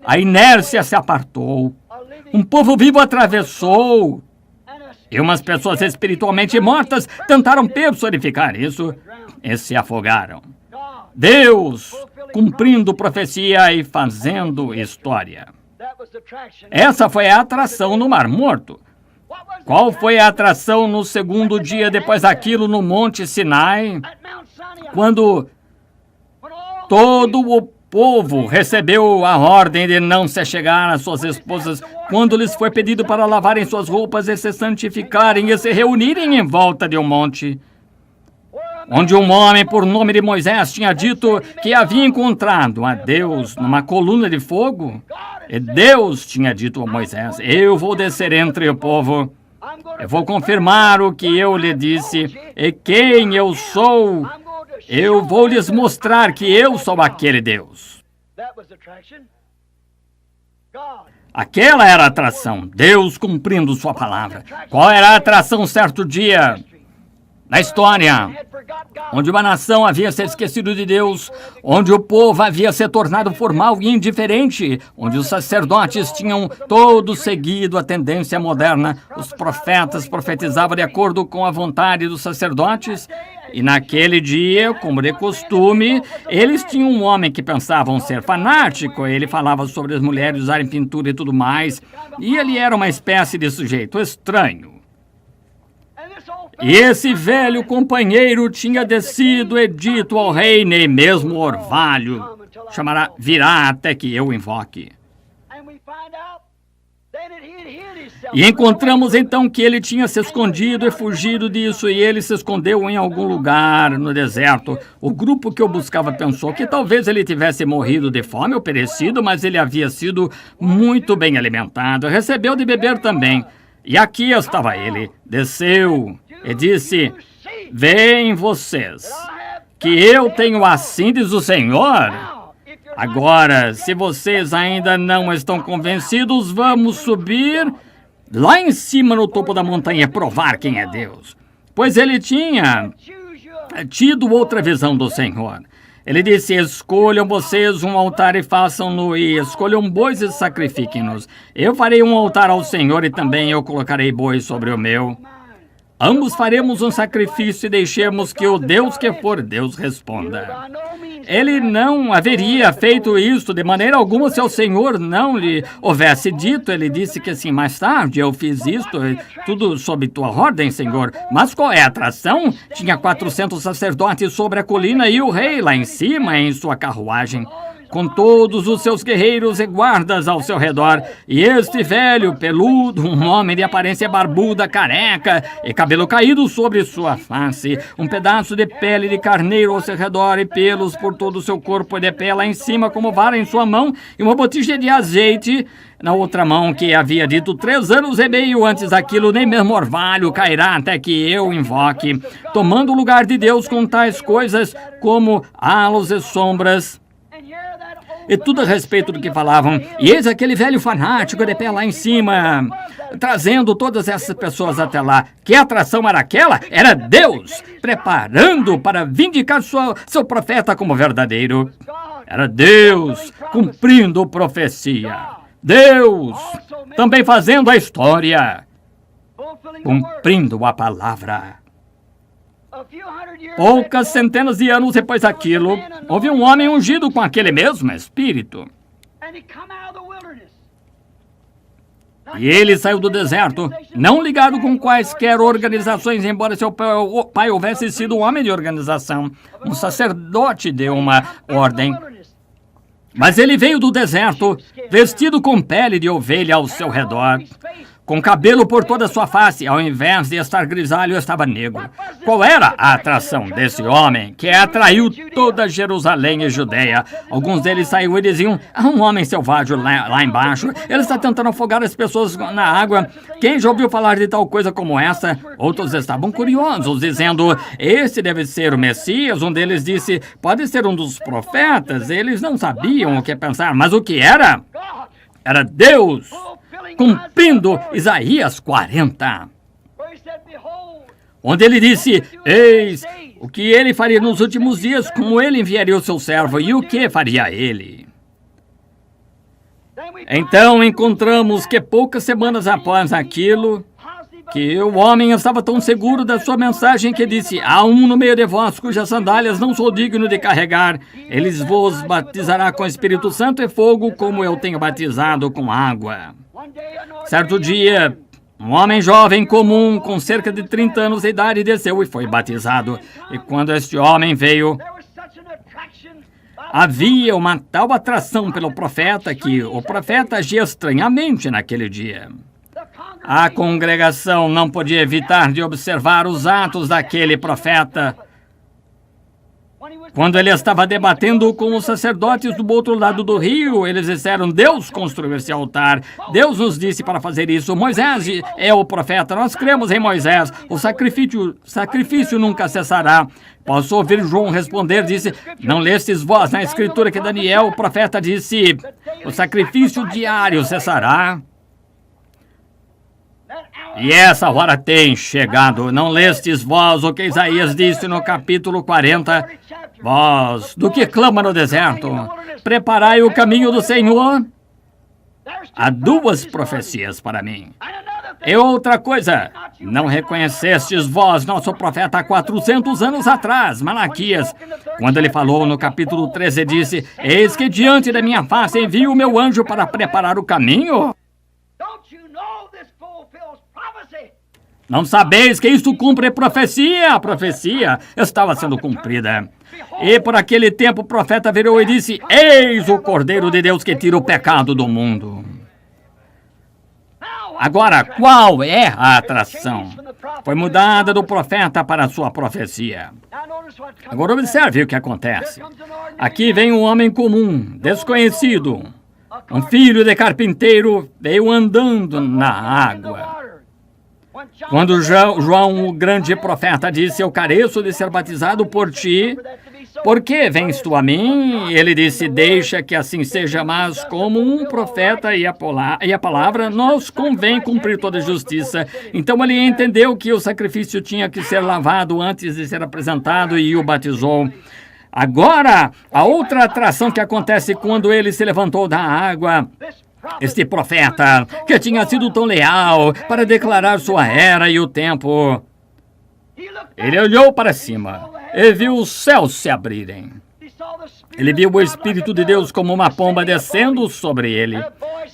S1: A inércia se apartou. Um povo vivo atravessou. E umas pessoas espiritualmente mortas tentaram personificar isso e se afogaram. Deus cumprindo profecia e fazendo história. Essa foi a atração no Mar Morto. Qual foi a atração no segundo dia depois daquilo no Monte Sinai, quando todo o povo recebeu a ordem de não se chegar às suas esposas, quando lhes foi pedido para lavarem suas roupas e se santificarem e se reunirem em volta de um monte, onde um homem por nome de Moisés tinha dito que havia encontrado a Deus numa coluna de fogo? E Deus tinha dito a Moisés: eu vou descer entre o povo, eu vou confirmar o que eu lhe disse e quem eu sou. Eu vou lhes mostrar que eu sou aquele Deus. Aquela era a atração, Deus cumprindo sua palavra. Qual era a atração certo dia na história, onde uma nação havia se esquecido de Deus, onde o povo havia se tornado formal e indiferente, onde os sacerdotes tinham todos seguido a tendência moderna, os profetas profetizavam de acordo com a vontade dos sacerdotes, e naquele dia, como de costume, eles tinham um homem que pensavam ser fanático, ele falava sobre as mulheres usarem pintura e tudo mais, e ele era uma espécie de sujeito estranho. E esse velho companheiro tinha descido e dito ao rei: nem mesmo o orvalho virá até que eu invoque. E encontramos então que ele tinha se escondido e fugido disso, e ele se escondeu em algum lugar no deserto. O grupo que o buscava pensou que talvez ele tivesse morrido de fome ou perecido, mas ele havia sido muito bem alimentado, recebeu de beber também. E aqui estava ele, desceu e disse: veem vocês, que eu tenho assim diz o Senhor. Agora, se vocês ainda não estão convencidos, vamos subir lá em cima no topo da montanha e provar quem é Deus. Pois ele tinha tido outra visão do Senhor. Ele disse: escolham vocês um altar e façam-no, e escolham bois e sacrifiquem-nos. Eu farei um altar ao Senhor e também eu colocarei bois sobre o meu. Ambos faremos um sacrifício e deixemos que o Deus que for Deus responda. Ele não haveria feito isso de maneira alguma se o Senhor não lhe houvesse dito. Ele disse que assim, mais tarde eu fiz isto, tudo sob tua ordem, Senhor. Mas qual é a atração? Tinha 400 sacerdotes sobre a colina e o rei lá em cima em sua carruagem, com todos os seus guerreiros e guardas ao seu redor, e este velho, peludo, um homem de aparência barbuda, careca e cabelo caído sobre sua face, um pedaço de pele de carneiro ao seu redor e pelos por todo o seu corpo e de pé lá em cima como vara em sua mão e uma botija de azeite na outra mão, que havia dito 3 anos e meio antes daquilo, nem mesmo orvalho cairá até que eu invoque, tomando o lugar de Deus com tais coisas como halos e sombras, e tudo a respeito do que falavam. E eis aquele velho fanático de pé lá em cima, trazendo todas essas pessoas até lá. Que atração era aquela? Era Deus, preparando para vindicar seu profeta como verdadeiro. Era Deus cumprindo profecia. Deus também fazendo a história, cumprindo a palavra. Poucas centenas de anos depois daquilo, houve um homem ungido com aquele mesmo Espírito. E ele saiu do deserto, não ligado com quaisquer organizações, embora seu pai houvesse sido um homem de organização. Um sacerdote deu uma ordem. Mas ele veio do deserto, vestido com pele de ovelha ao seu redor, com cabelo por toda a sua face, ao invés de estar grisalho, estava negro. Qual era a atração desse homem que atraiu toda Jerusalém e Judeia? Alguns deles saíram e diziam: há um homem selvagem lá embaixo, ele está tentando afogar as pessoas na água. Quem já ouviu falar de tal coisa como essa? Outros estavam curiosos, dizendo: esse deve ser o Messias. Um deles disse: pode ser um dos profetas. Eles não sabiam o que pensar, mas o que era? Era Deus cumprindo Isaías 40, onde ele disse: eis o que ele faria nos últimos dias, como ele enviaria o seu servo, e o que faria ele. Então encontramos que poucas semanas após aquilo, que o homem estava tão seguro da sua mensagem que disse: há um no meio de vós cujas sandálias não sou digno de carregar. Ele vos batizará com Espírito Santo e fogo, como eu tenho batizado com água. Certo dia, um homem jovem comum, com cerca de 30 anos de idade, desceu e foi batizado. E quando este homem veio, havia uma tal atração pelo profeta que o profeta agia estranhamente naquele dia. A congregação não podia evitar de observar os atos daquele profeta. Quando ele estava debatendo com os sacerdotes do outro lado do rio, eles disseram: Deus construiu esse altar. Deus nos disse para fazer isso. Moisés é o profeta. Nós cremos em Moisés. O sacrifício nunca cessará. Posso ouvir João responder, disse: não lestes vós na escritura que Daniel, o profeta, disse: o sacrifício diário cessará? E essa hora tem chegado. Não lestes vós o que Isaías disse no capítulo 40? Vós, do que clama no deserto, preparai o caminho do Senhor. Há duas profecias para mim. E outra coisa, não reconhecestes vós nosso profeta há 400 anos atrás, Malaquias, quando ele falou no capítulo 13, disse: eis que diante da minha face envio o meu anjo para preparar o caminho? Não sabeis que isto cumpre profecia? A profecia estava sendo cumprida. E por aquele tempo o profeta virou e disse: eis o Cordeiro de Deus que tira o pecado do mundo. Agora, qual é a atração? Foi mudada do profeta para a sua profecia. Agora observe o que acontece. Aqui vem um homem comum, desconhecido. Um filho de carpinteiro veio andando na água. Quando João, o grande profeta, disse: eu careço de ser batizado por ti, por que vens tu a mim? Ele disse: deixa que assim seja, mas como um profeta e a palavra, nos convém cumprir toda a justiça. Então ele entendeu que o sacrifício tinha que ser lavado antes de ser apresentado e o batizou. Agora, a outra atração que acontece quando ele se levantou da água. Este profeta, que tinha sido tão leal para declarar sua era e o tempo, ele olhou para cima e viu os céus se abrirem. Ele viu o Espírito de Deus como uma pomba descendo sobre ele.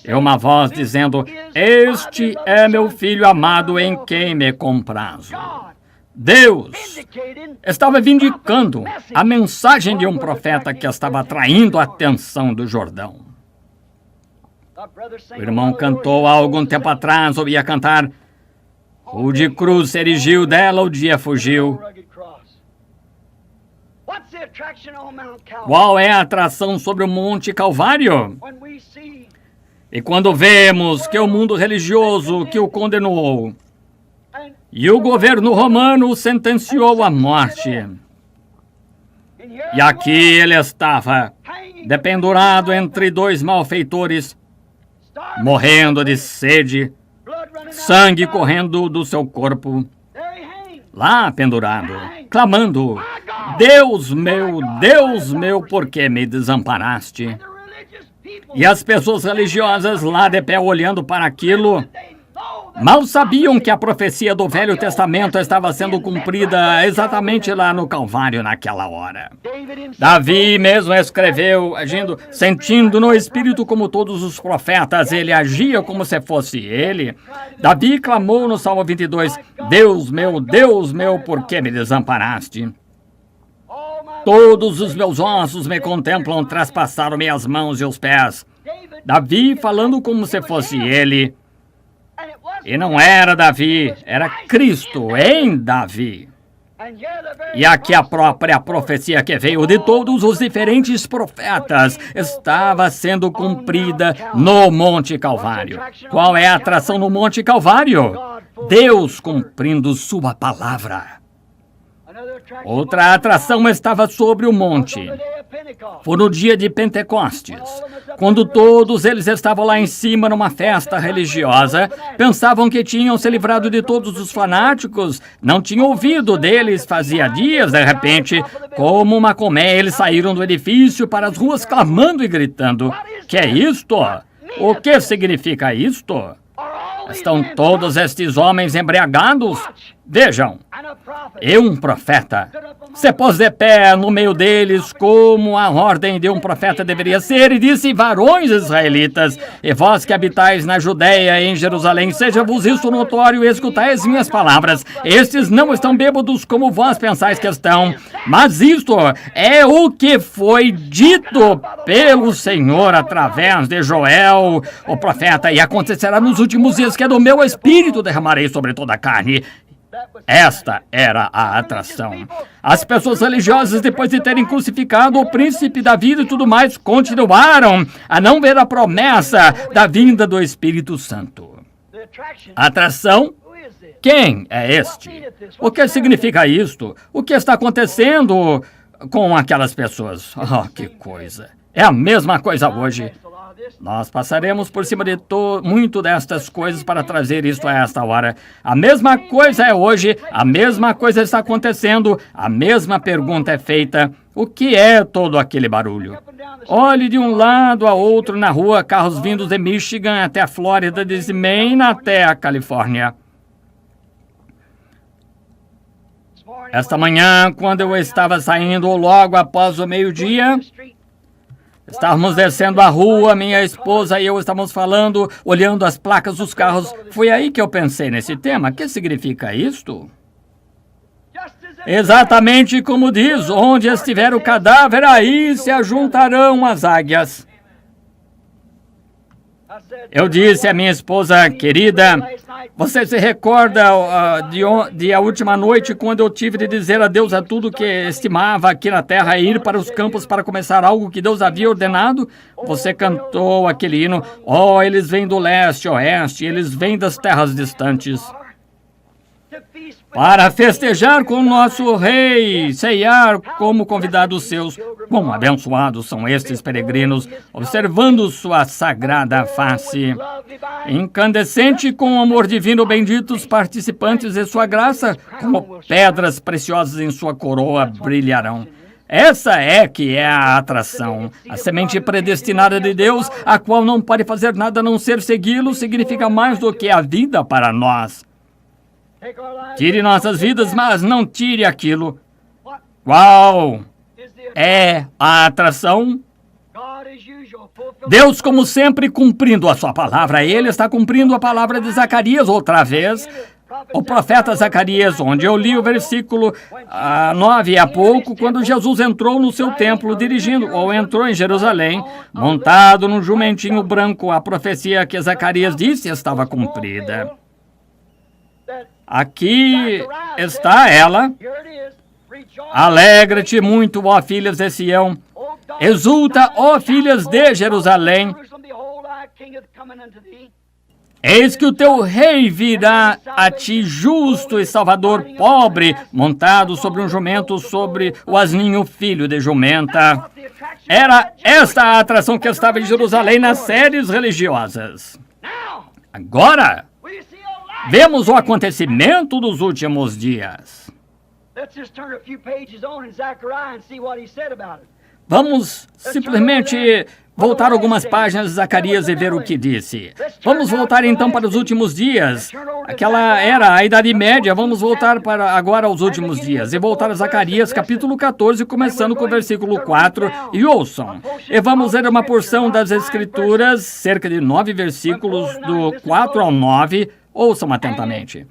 S1: E uma voz dizendo: este é meu filho amado em quem me comprazo. Deus estava vindicando a mensagem de um profeta que estava atraindo a atenção do Jordão. O irmão cantou há algum tempo atrás, ou ia cantar: rude cruz se erigiu, dela o dia fugiu. Qual é a atração sobre o Monte Calvário? E quando vemos que o mundo religioso que o condenou e o governo romano o sentenciou à morte, e aqui ele estava, dependurado entre dois malfeitores, morrendo de sede, sangue correndo do seu corpo, lá pendurado, clamando: Deus meu, por que me desamparaste? E as pessoas religiosas lá de pé olhando para aquilo, mal sabiam que a profecia do Velho Testamento estava sendo cumprida exatamente lá no Calvário naquela hora. Davi mesmo escreveu, agindo, sentindo no Espírito como todos os profetas, ele agia como se fosse ele. Davi clamou no Salmo 22, Deus meu, por que me desamparaste? Todos os meus ossos me contemplam, traspassaram minhas mãos e os pés. Davi falando como se fosse ele. E não era Davi, era Cristo em Davi. E aqui a própria profecia que veio de todos os diferentes profetas estava sendo cumprida no Monte Calvário. Qual é a atração no Monte Calvário? Deus cumprindo sua palavra. Outra atração estava sobre o monte. Foi no dia de Pentecostes, quando todos eles estavam lá em cima numa festa religiosa, pensavam que tinham se livrado de todos os fanáticos, não tinham ouvido deles fazia dias, de repente, como uma colmeia, eles saíram do edifício para as ruas clamando e gritando: "Que é isto? O que significa isto? Estão todos estes homens embriagados? Vejam, e um profeta se pôs de pé no meio deles, como a ordem de um profeta deveria ser, e disse: varões israelitas, e vós que habitais na Judéia e em Jerusalém, seja-vos isso notório e escutai as minhas palavras. Estes não estão bêbados como vós pensais que estão, mas isto é o que foi dito pelo Senhor através de Joel, o profeta, e acontecerá nos últimos dias que do meu espírito derramarei sobre toda a carne." Esta era a atração. As pessoas religiosas, depois de terem crucificado o príncipe da vida e tudo mais, continuaram a não ver a promessa da vinda do Espírito Santo. Atração? Quem é este? O que significa isto? O que está acontecendo com aquelas pessoas? Oh, que coisa! É a mesma coisa hoje. Nós passaremos por cima de muito destas coisas para trazer isto a esta hora. A mesma coisa é hoje, a mesma coisa está acontecendo, a mesma pergunta é feita: o que é todo aquele barulho? Olhe de um lado a outro na rua, carros vindos de Michigan até a Flórida, de Maine até a Califórnia. Esta manhã, quando eu estava saindo logo após o meio-dia, estávamos descendo a rua, minha esposa e eu estávamos falando, olhando as placas dos carros. Foi aí que eu pensei nesse tema. O que significa isto? Exatamente como diz: onde estiver o cadáver, aí se ajuntarão as águias. Eu disse à minha esposa querida: você se recorda de a última noite, quando eu tive de dizer adeus a tudo que estimava aqui na terra e ir para os campos para começar algo que Deus havia ordenado? Você cantou aquele hino: oh, eles vêm do leste, oeste, eles vêm das terras distantes para festejar com o nosso rei, ceiar como convidados seus. Quão abençoados são estes peregrinos, observando sua sagrada face. Incandescente com o amor divino, benditos participantes de sua graça, como pedras preciosas em sua coroa brilharão. Essa é que é a atração. A semente predestinada de Deus, a qual não pode fazer nada a não ser segui-lo, significa mais do que a vida para nós. Tire nossas vidas, mas não tire aquilo. Qual é a atração? Deus, como sempre, cumprindo a sua palavra. Ele está cumprindo a palavra de Zacarias outra vez. O profeta Zacarias, onde eu li o versículo 9 há pouco, quando Jesus entrou no seu templo dirigindo, ou entrou em Jerusalém, montado num jumentinho branco. A profecia que Zacarias disse estava cumprida. Aqui está ela. Alegra-te muito, ó filhas de Sião. Exulta, ó filhas de Jerusalém. Eis que o teu rei virá a ti, justo e salvador, pobre, montado sobre um jumento, sobre o asninho, filho de jumenta. Era esta a atração que estava em Jerusalém nas séries religiosas. Agora, vemos o acontecimento dos últimos dias. Vamos simplesmente voltar algumas páginas de Zacarias e ver o que disse. Vamos voltar então para os últimos dias. Aquela era a Idade Média. Vamos voltar para agora aos últimos dias e voltar a Zacarias capítulo 14, começando com o versículo 4. E ouçam. E vamos ler uma porção das Escrituras, cerca de 9 versículos, do 4 ao 9, Ouçam atentamente.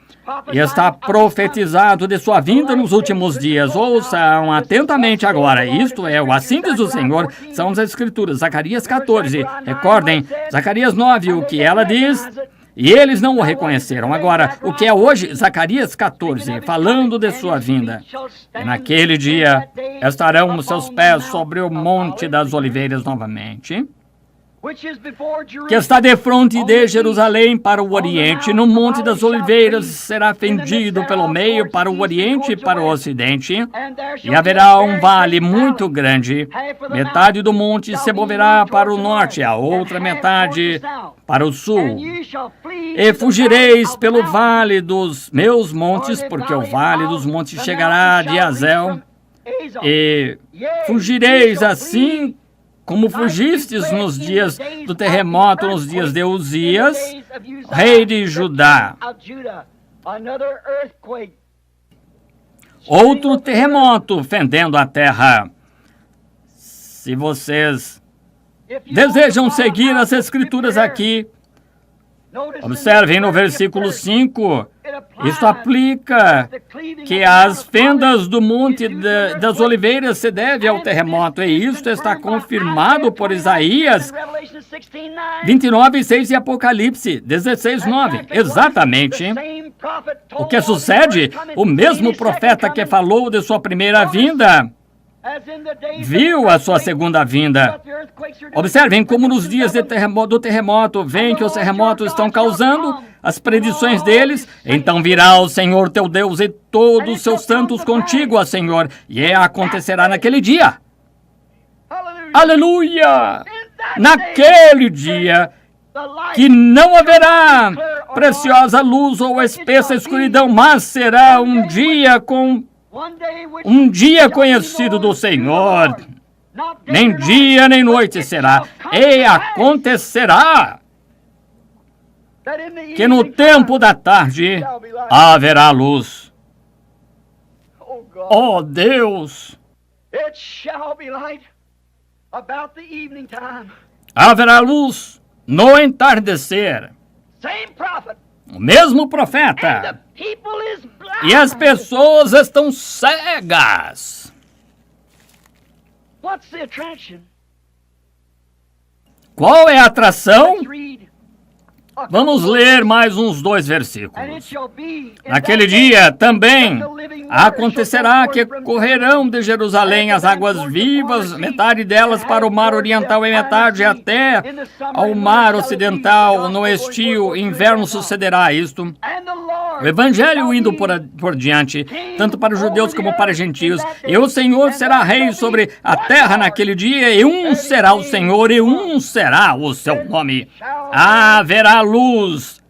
S1: E está profetizado de sua vinda nos últimos dias. Ouçam atentamente agora. Isto é, o assim diz o Senhor, são as Escrituras. Zacarias 14. Recordem, Zacarias 9, o que ela diz, e eles não o reconheceram. Agora, o que é hoje? Zacarias 14, falando de sua vinda. E naquele dia estarão os seus pés sobre o Monte das Oliveiras novamente, que está defronte de Jerusalém para o Oriente. No Monte das Oliveiras será fendido pelo meio para o Oriente e para o Ocidente, e haverá um vale muito grande. Metade do monte se moverá para o norte, a outra metade para o sul. E fugireis pelo vale dos meus montes, porque o vale dos montes chegará de Azel, e fugireis assim como fugistes nos dias do terremoto, nos dias de Uzias, rei de Judá. Outro terremoto fendendo a terra. Se vocês desejam seguir as Escrituras aqui, observem no versículo 5, isso aplica que as fendas do Monte das Oliveiras se devem ao terremoto, e isto está confirmado por Isaías 29:6 e Apocalipse 16:9. Exatamente. O que sucede? O mesmo profeta que falou de sua primeira vinda viu a sua segunda vinda. Observem como nos dias do terremoto, veem que os terremotos estão causando as predições deles. Então virá o Senhor teu Deus e todos os seus santos contigo, ó Senhor, e acontecerá naquele dia. Aleluia! Naquele dia que não haverá preciosa luz ou espessa escuridão, mas será um dia conhecido do Senhor. Nem dia nem noite será, e acontecerá que no tempo da tarde haverá luz. Oh Deus! Haverá luz no entardecer. O mesmo profeta. E as pessoas estão cegas. Qual é a atração? Vamos ler mais uns 2 versículos. Naquele dia também acontecerá que correrão de Jerusalém as águas vivas, metade delas para o mar oriental e metade até ao mar ocidental. No estio, inverno sucederá isto. O evangelho indo por diante, tanto para os judeus como para os gentios. E o Senhor será rei sobre a terra naquele dia, e um será o Senhor, e um será o seu nome. Haverá luz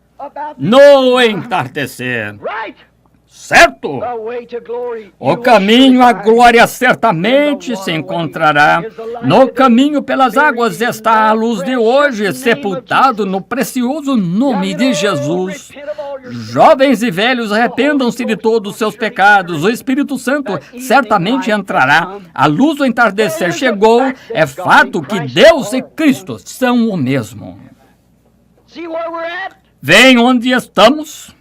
S1: no entardecer. Certo? O caminho à glória certamente se encontrará. No caminho pelas águas está a luz de hoje, sepultado no precioso nome de Jesus. Jovens e velhos, arrependam-se de todos os seus pecados. O Espírito Santo certamente entrará. A luz do entardecer chegou. É fato que Deus e Cristo são o mesmo. Veem onde estamos?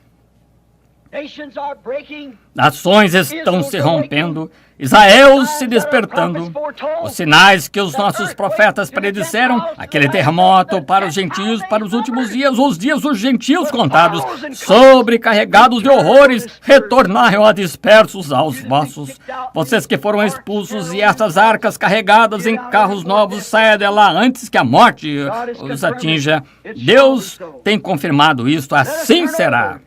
S1: Nações estão se rompendo, Israel se despertando. Os sinais que os nossos profetas predisseram, aquele terremoto para os gentios, para os últimos dias, os dias dos gentios contados, sobrecarregados de horrores, retornaram a dispersos aos vossos. Vocês que foram expulsos, e essas arcas carregadas em carros novos, saia dela antes que a morte os atinja. Deus tem confirmado isto, assim será.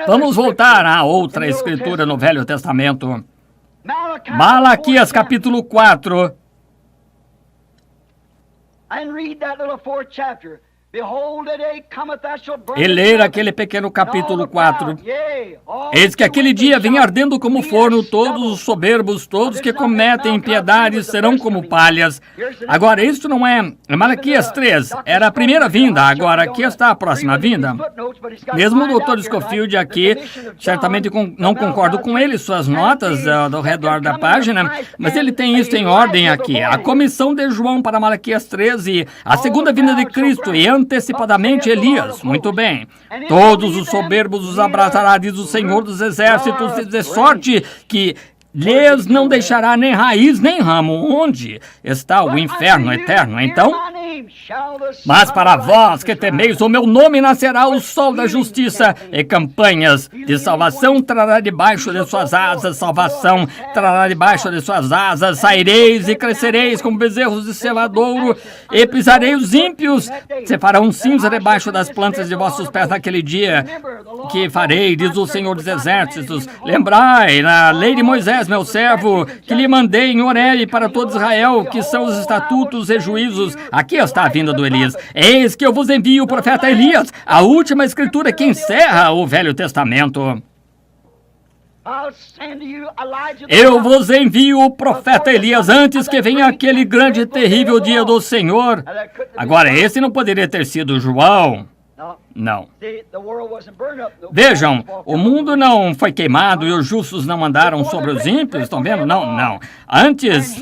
S1: Vamos voltar a outra escritura no Velho Testamento. Malaquias capítulo 4. E ler aquele pequeno capítulo 4. Eis que aquele dia vem ardendo como forno, todos os soberbos, todos que cometem impiedades serão como palhas. Agora, isso não é Malaquias 3, era a primeira vinda, agora aqui está a próxima vinda. Mesmo o Dr. Scofield aqui, certamente não concordo com ele, suas notas ao redor da página, mas ele tem isso em ordem aqui. A comissão de João para Malaquias 13, a segunda vinda de Cristo, e antecipadamente Elias. Muito bem. Todos os soberbos os abraçará, diz o Senhor dos Exércitos, de sorte que lhes não deixará nem raiz nem ramo. Onde está o inferno eterno, então? Mas para vós que temeis o meu nome, nascerá o sol da justiça, e campanhas de salvação trará debaixo de suas asas, salvação trará debaixo de suas asas, saireis e crescereis como bezerros de cevadouro, e pisarei os ímpios, se farão cinza debaixo das plantas de vossos pés naquele dia, que farei, diz o Senhor dos Exércitos. Lembrai, na lei de Moisés, meu servo, que lhe mandei em Horebe para todo Israel, que são os estatutos e juízos. Aqui está a vinda do Elias. Eis que eu vos envio o profeta Elias, a última escritura que encerra o Velho Testamento. Eu vos envio o profeta Elias antes que venha aquele grande e terrível dia do Senhor. Agora, esse não poderia ter sido João. Não. Vejam, o mundo não foi queimado e os justos não andaram sobre os ímpios, estão vendo? Não. Antes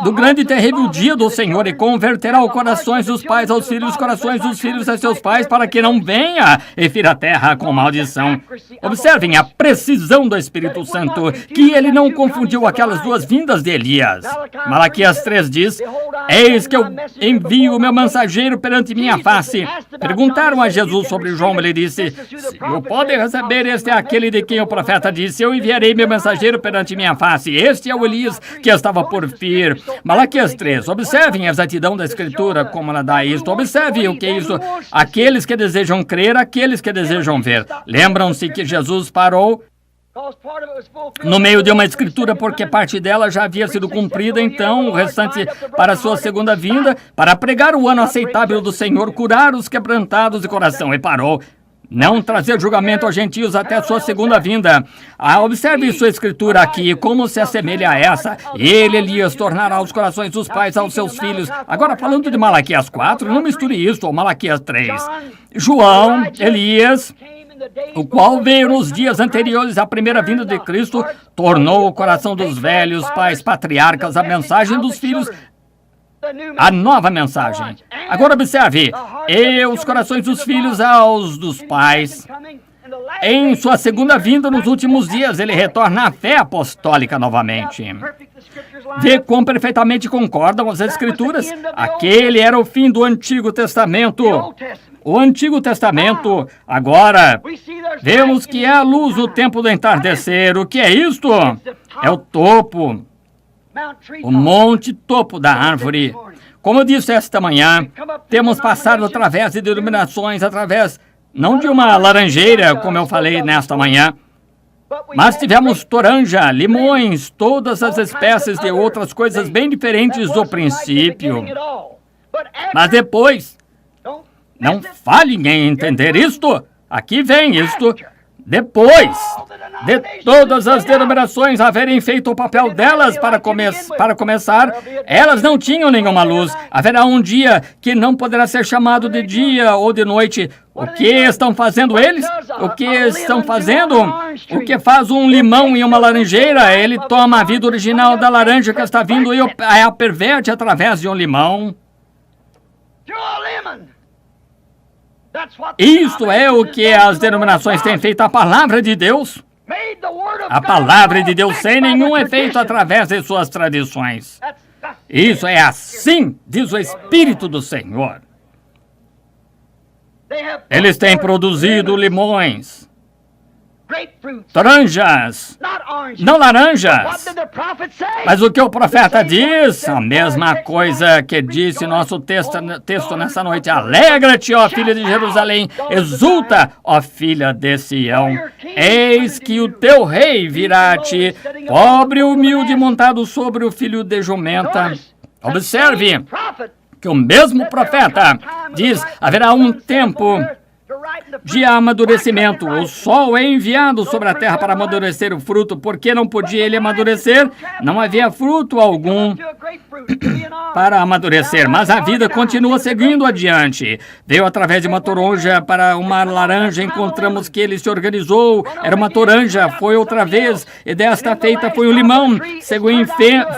S1: do grande e terrível dia do Senhor, e converterá os corações dos pais aos filhos, os corações dos filhos a seus pais, para que não venha e fira a terra com maldição. Observem a precisão do Espírito Santo, que ele não confundiu aquelas duas vindas de Elias. Malaquias 3 diz: eis que eu envio o meu mensageiro perante minha face. Perguntaram a Jesus sobre João, ele disse: se eu pode receber, este é aquele de quem o profeta disse: eu enviarei meu mensageiro perante minha face. Este é o Elias que estava por vir. Malaquias 3. Observem a exatidão da Escritura, como ela dá isto. Observem o que é isso. Aqueles que desejam crer, aqueles que desejam ver. Lembram-se que Jesus parou no meio de uma escritura, porque parte dela já havia sido cumprida, então o restante para a sua segunda vinda, para pregar o ano aceitável do Senhor, curar os quebrantados de coração, e parou. Não trazer julgamento aos gentios até a sua segunda vinda. Observe sua escritura aqui, como se assemelha a essa. Ele, Elias, tornará os corações dos pais aos seus filhos. Agora, falando de Malaquias 4, não misture isso, ou Malaquias 3. João, Elias, o qual veio nos dias anteriores à primeira vinda de Cristo, tornou o coração dos velhos pais patriarcas a mensagem dos filhos, a nova mensagem. Agora observe, e os corações dos filhos aos dos pais. Em sua segunda vinda, nos últimos dias, ele retorna à fé apostólica novamente. Vê quão perfeitamente concordam as Escrituras. Aquele era o fim do Antigo Testamento. O Antigo Testamento, agora, vemos que é a luz no tempo do entardecer. O que é isto? É o topo, o monte topo da árvore. Como eu disse esta manhã, temos passado através de denominações, através, não de uma laranjeira, como eu falei nesta manhã, mas tivemos toranja, limões, todas as espécies de outras coisas bem diferentes do princípio. Mas depois, não falhem em entender isto. Aqui vem isto. Depois de todas as denominações haverem feito o papel delas para começar, elas não tinham nenhuma luz. Haverá um dia que não poderá ser chamado de dia ou de noite. O que estão fazendo eles? O que estão fazendo? O que faz um limão em uma laranjeira? Ele toma a vida original da laranja que está vindo e a perverte através de um limão. Isto é o que as denominações têm feito à palavra de Deus. A palavra de Deus sem nenhum efeito através de suas tradições. Isso é assim, diz o Espírito do Senhor. Eles têm produzido limões, taranjas, não laranjas. Mas o que o profeta diz? A mesma coisa que disse nosso texto nessa noite. Alegra-te, ó filha de Jerusalém, exulta, ó filha de Sião. Eis que o teu rei virá a ti, pobre e humilde, montado sobre o filho de jumenta. Observe que o mesmo profeta diz: haverá um tempo de amadurecimento. O sol é enviado sobre a terra para amadurecer o fruto. Por que não podia ele amadurecer? Não havia fruto algum para amadurecer, mas a vida continua seguindo adiante. Veio através de uma toronja para uma laranja, encontramos que ele se organizou, era uma toranja, foi outra vez, e desta feita foi um limão, seguiu em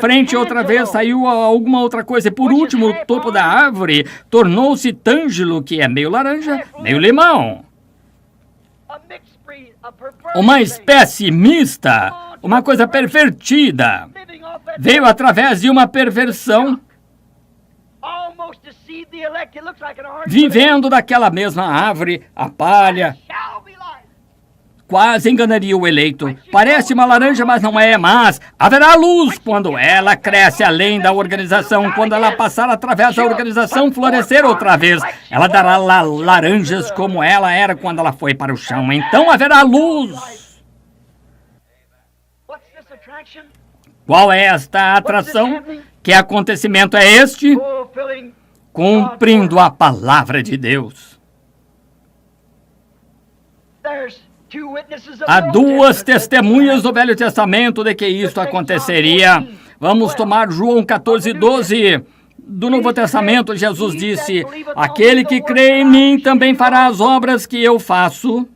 S1: frente outra vez, saiu alguma outra coisa, e por último, o topo da árvore tornou-se tângelo, que é meio laranja, meio limão. Uma espécie mista, uma coisa pervertida, veio através de uma perversão, vivendo daquela mesma árvore, a palha, quase enganaria o eleito. Parece uma laranja, mas não é, mas haverá luz quando ela cresce além da organização, quando ela passar através da organização, florescer outra vez. Ela dará laranjas como ela era quando ela foi para o chão. Então haverá luz. Qual é esta atração? Que acontecimento é este? Cumprindo a palavra de Deus. Há duas testemunhas do Velho Testamento de que isto aconteceria. Vamos tomar João 14:12. Do Novo Testamento, Jesus disse: aquele que crê em mim também fará as obras que eu faço.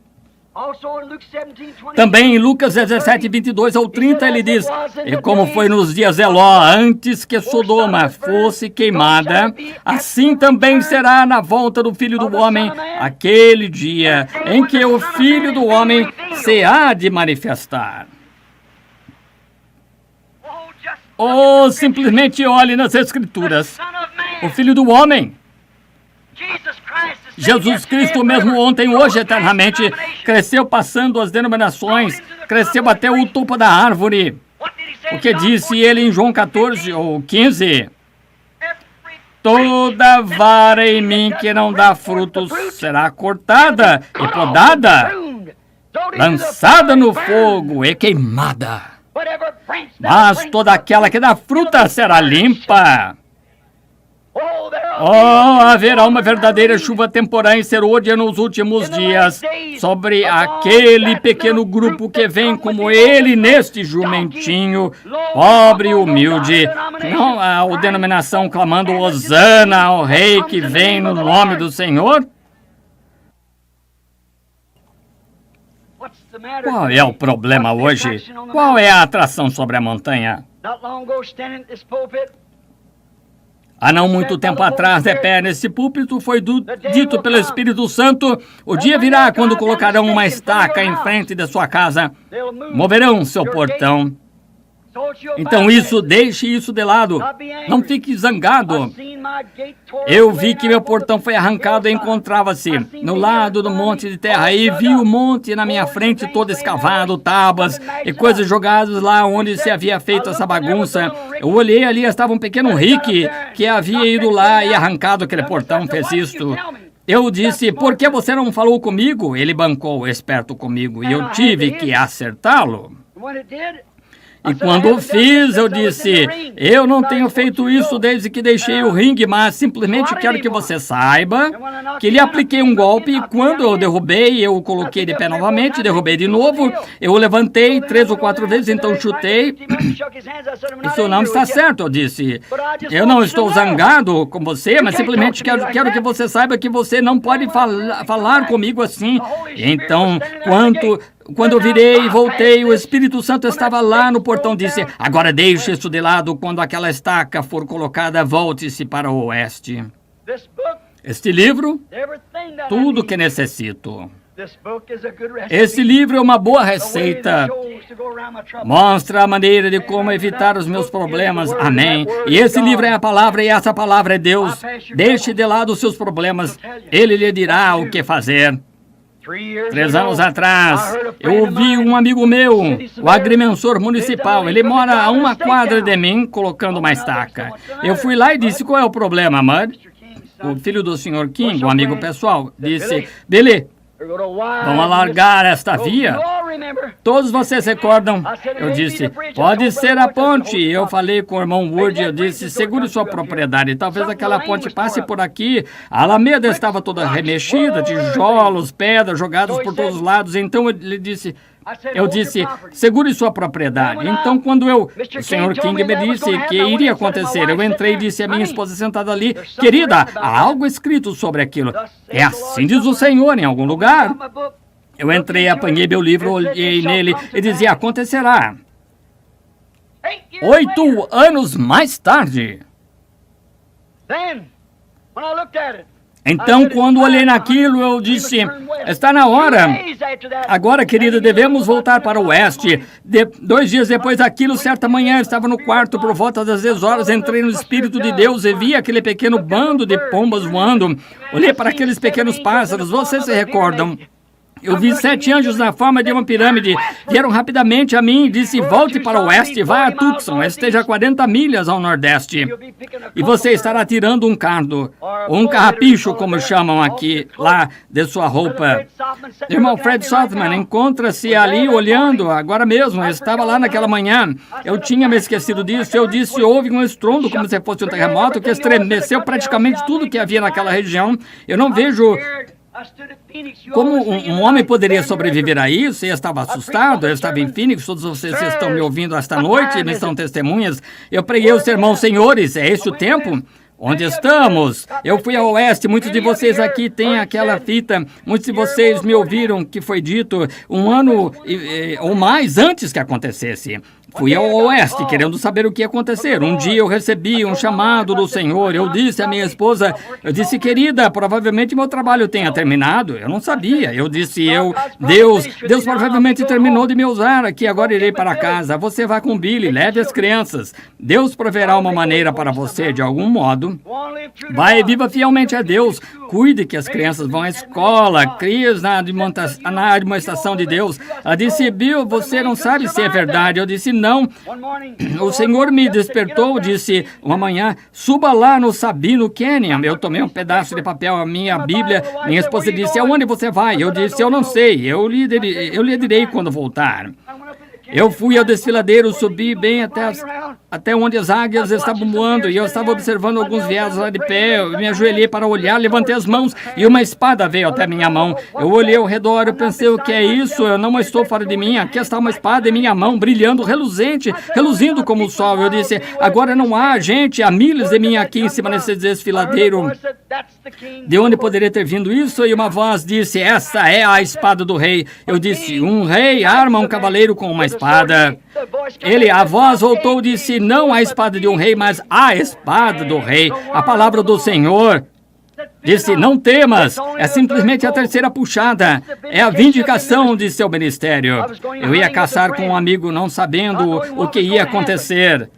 S1: Também em Lucas 17:22-30, ele diz: e como foi nos dias de Ló, antes que Sodoma fosse queimada, assim também será na volta do Filho do Homem, aquele dia em que o Filho do Homem se há de manifestar. Ou simplesmente olhe nas Escrituras. O Filho do Homem, Jesus Cristo, mesmo ontem, hoje, eternamente, cresceu passando as denominações, cresceu até o topo da árvore. O que disse ele em João 14 ou 15? Toda vara em mim que não dá frutos será cortada e podada, lançada no fogo e queimada. Mas toda aquela que dá fruta será limpa. Oh, haverá uma verdadeira chuva temporã e serôdia nos últimos dias sobre aquele pequeno grupo que vem como ele neste jumentinho, pobre e humilde. Não há a denominação clamando Hosana ao rei que vem no nome do Senhor. Qual é o problema hoje? Qual é a atração sobre a montanha? Há não muito tempo atrás, de pé nesse púlpito, foi dito pelo Espírito Santo: o dia virá quando colocarão uma estaca em frente da sua casa, moverão seu portão. Então deixe isso de lado, não fique zangado. Eu vi que meu portão foi arrancado e encontrava-se no lado do monte de terra, e vi o monte na minha frente todo escavado, tábuas e coisas jogadas lá onde se havia feito essa bagunça. Eu olhei ali, estava um pequeno Rick que havia ido lá e arrancado aquele portão, fez isto. Eu disse: por que você não falou comigo? Ele bancou esperto comigo e eu tive que acertá-lo. E quando fiz, eu disse: eu não tenho feito isso desde que deixei o ringue, mas simplesmente quero que você saiba que lhe apliquei um golpe, e quando eu derrubei, eu o coloquei de pé novamente, derrubei de novo, eu o levantei 3 ou 4 vezes, então chutei. Isso não está certo, eu disse. Eu não estou zangado com você, mas simplesmente quero que você saiba que você não pode falar comigo assim. Então, quando eu virei e voltei, o Espírito Santo estava lá no portão, disse: agora deixe isso de lado, quando aquela estaca for colocada, volte-se para o oeste. Este livro, tudo que necessito. Esse livro é uma boa receita. Mostra a maneira de como evitar os meus problemas. Amém. E esse livro é a palavra, e essa palavra é Deus. Deixe de lado os seus problemas. Ele lhe dirá o que fazer. 3 anos atrás, eu ouvi um amigo meu, o agrimensor municipal. Ele mora a 1 quadra de mim, colocando uma estaca. Eu fui lá e disse: qual é o problema, Mud? O filho do Sr. King, um amigo pessoal, disse: Billy, vamos alargar esta via? Todos vocês recordam? Eu disse, pode ser a ponte. Eu falei com o irmão Wood, eu disse, segure sua propriedade. Talvez aquela ponte passe por aqui. A alameda estava toda remexida, tijolos, pedras jogados por todos os lados. Então eu disse, segure sua propriedade. Então, quando o Sr. King me disse que iria acontecer, eu entrei e disse à minha esposa sentada ali, querida, há algo escrito sobre aquilo. É assim diz o Senhor em algum lugar. Eu entrei, apanhei meu livro, olhei nele e dizia, acontecerá. 8 anos mais tarde. Então, quando olhei naquilo, eu disse, está na hora. Agora, querida, devemos voltar para o oeste. 2 dias depois daquilo, certa manhã, eu estava no quarto por volta das 10 horas, entrei no Espírito de Deus e vi aquele pequeno bando de pombas voando. Olhei para aqueles pequenos pássaros, vocês se recordam? Eu vi 7 anjos na forma de uma pirâmide. Vieram rapidamente a mim e disse, volte para o oeste, vá a Tucson, esteja a 40 milhas ao nordeste. E você estará tirando um cardo, ou um carrapicho, como chamam aqui, lá de sua roupa. Irmão Fred Sothman encontra-se ali olhando, agora mesmo, eu estava lá naquela manhã. Eu tinha me esquecido disso, eu disse, houve um estrondo como se fosse um terremoto que estremeceu praticamente tudo que havia naquela região. Eu não vejo... Como um homem poderia sobreviver a isso? Eu estava assustado, eu estava em Phoenix, todos vocês estão me ouvindo esta noite, me são testemunhas. Eu preguei o sermão, senhores, é esse o tempo? Onde estamos? Eu fui ao oeste, muitos de vocês aqui têm aquela fita, muitos de vocês me ouviram que foi dito 1 ano ou mais antes que acontecesse. Fui ao oeste, querendo saber o que ia acontecer. Um dia eu recebi um chamado do Senhor. Eu disse à minha esposa, eu disse, querida, provavelmente meu trabalho tenha terminado. Eu não sabia. Eu disse, Deus provavelmente terminou de me usar aqui, agora irei para casa. Você vai com Billy, leve as crianças. Deus proverá uma maneira para você, de algum modo. Vai e viva fielmente a Deus. Cuide que as crianças vão à escola. Crie na administração de Deus. Ela disse, Bill, você não sabe se é verdade. Eu disse, não. O Senhor me despertou, disse uma manhã, suba lá no Sabino Canyon. Eu tomei um pedaço de papel, a minha Bíblia. Minha esposa disse, aonde você vai? Eu disse, eu não sei. Eu lhe direi quando voltar. Eu fui ao desfiladeiro, subi bem até onde as águias estavam voando, e eu estava observando alguns veados lá de pé. Eu me ajoelhei para olhar, levantei as mãos, e uma espada veio até minha mão. Eu olhei ao redor, eu pensei, o que é isso? Eu não estou fora de mim, aqui está uma espada em minha mão, brilhando, reluzente, reluzindo como o sol. Eu disse, agora não há gente, há milhas de mim aqui em cima desse desfiladeiro. De onde poderia ter vindo isso? E uma voz disse, essa é a espada do rei. Eu disse, um rei arma um cavaleiro com uma espada. A voz voltou e disse, não a espada de um rei, mas a espada do rei, a palavra do Senhor. Disse, não temas, é simplesmente a terceira puxada, é a vindicação de seu ministério. Eu ia caçar com um amigo não sabendo o que ia acontecer.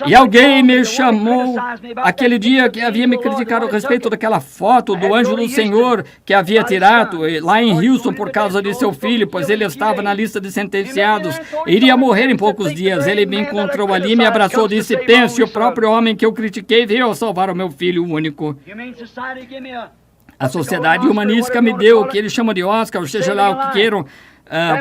S1: E alguém me chamou aquele dia que havia me criticado a respeito daquela foto do anjo do Senhor que havia tirado lá em Houston por causa de seu filho, pois ele estava na lista de sentenciados. Iria morrer em poucos dias. Ele me encontrou ali, me abraçou e disse, pense, o próprio homem que eu critiquei veio salvar o meu filho único. A sociedade humanística me deu o que eles chamam de Oscar, ou seja lá o que queiram,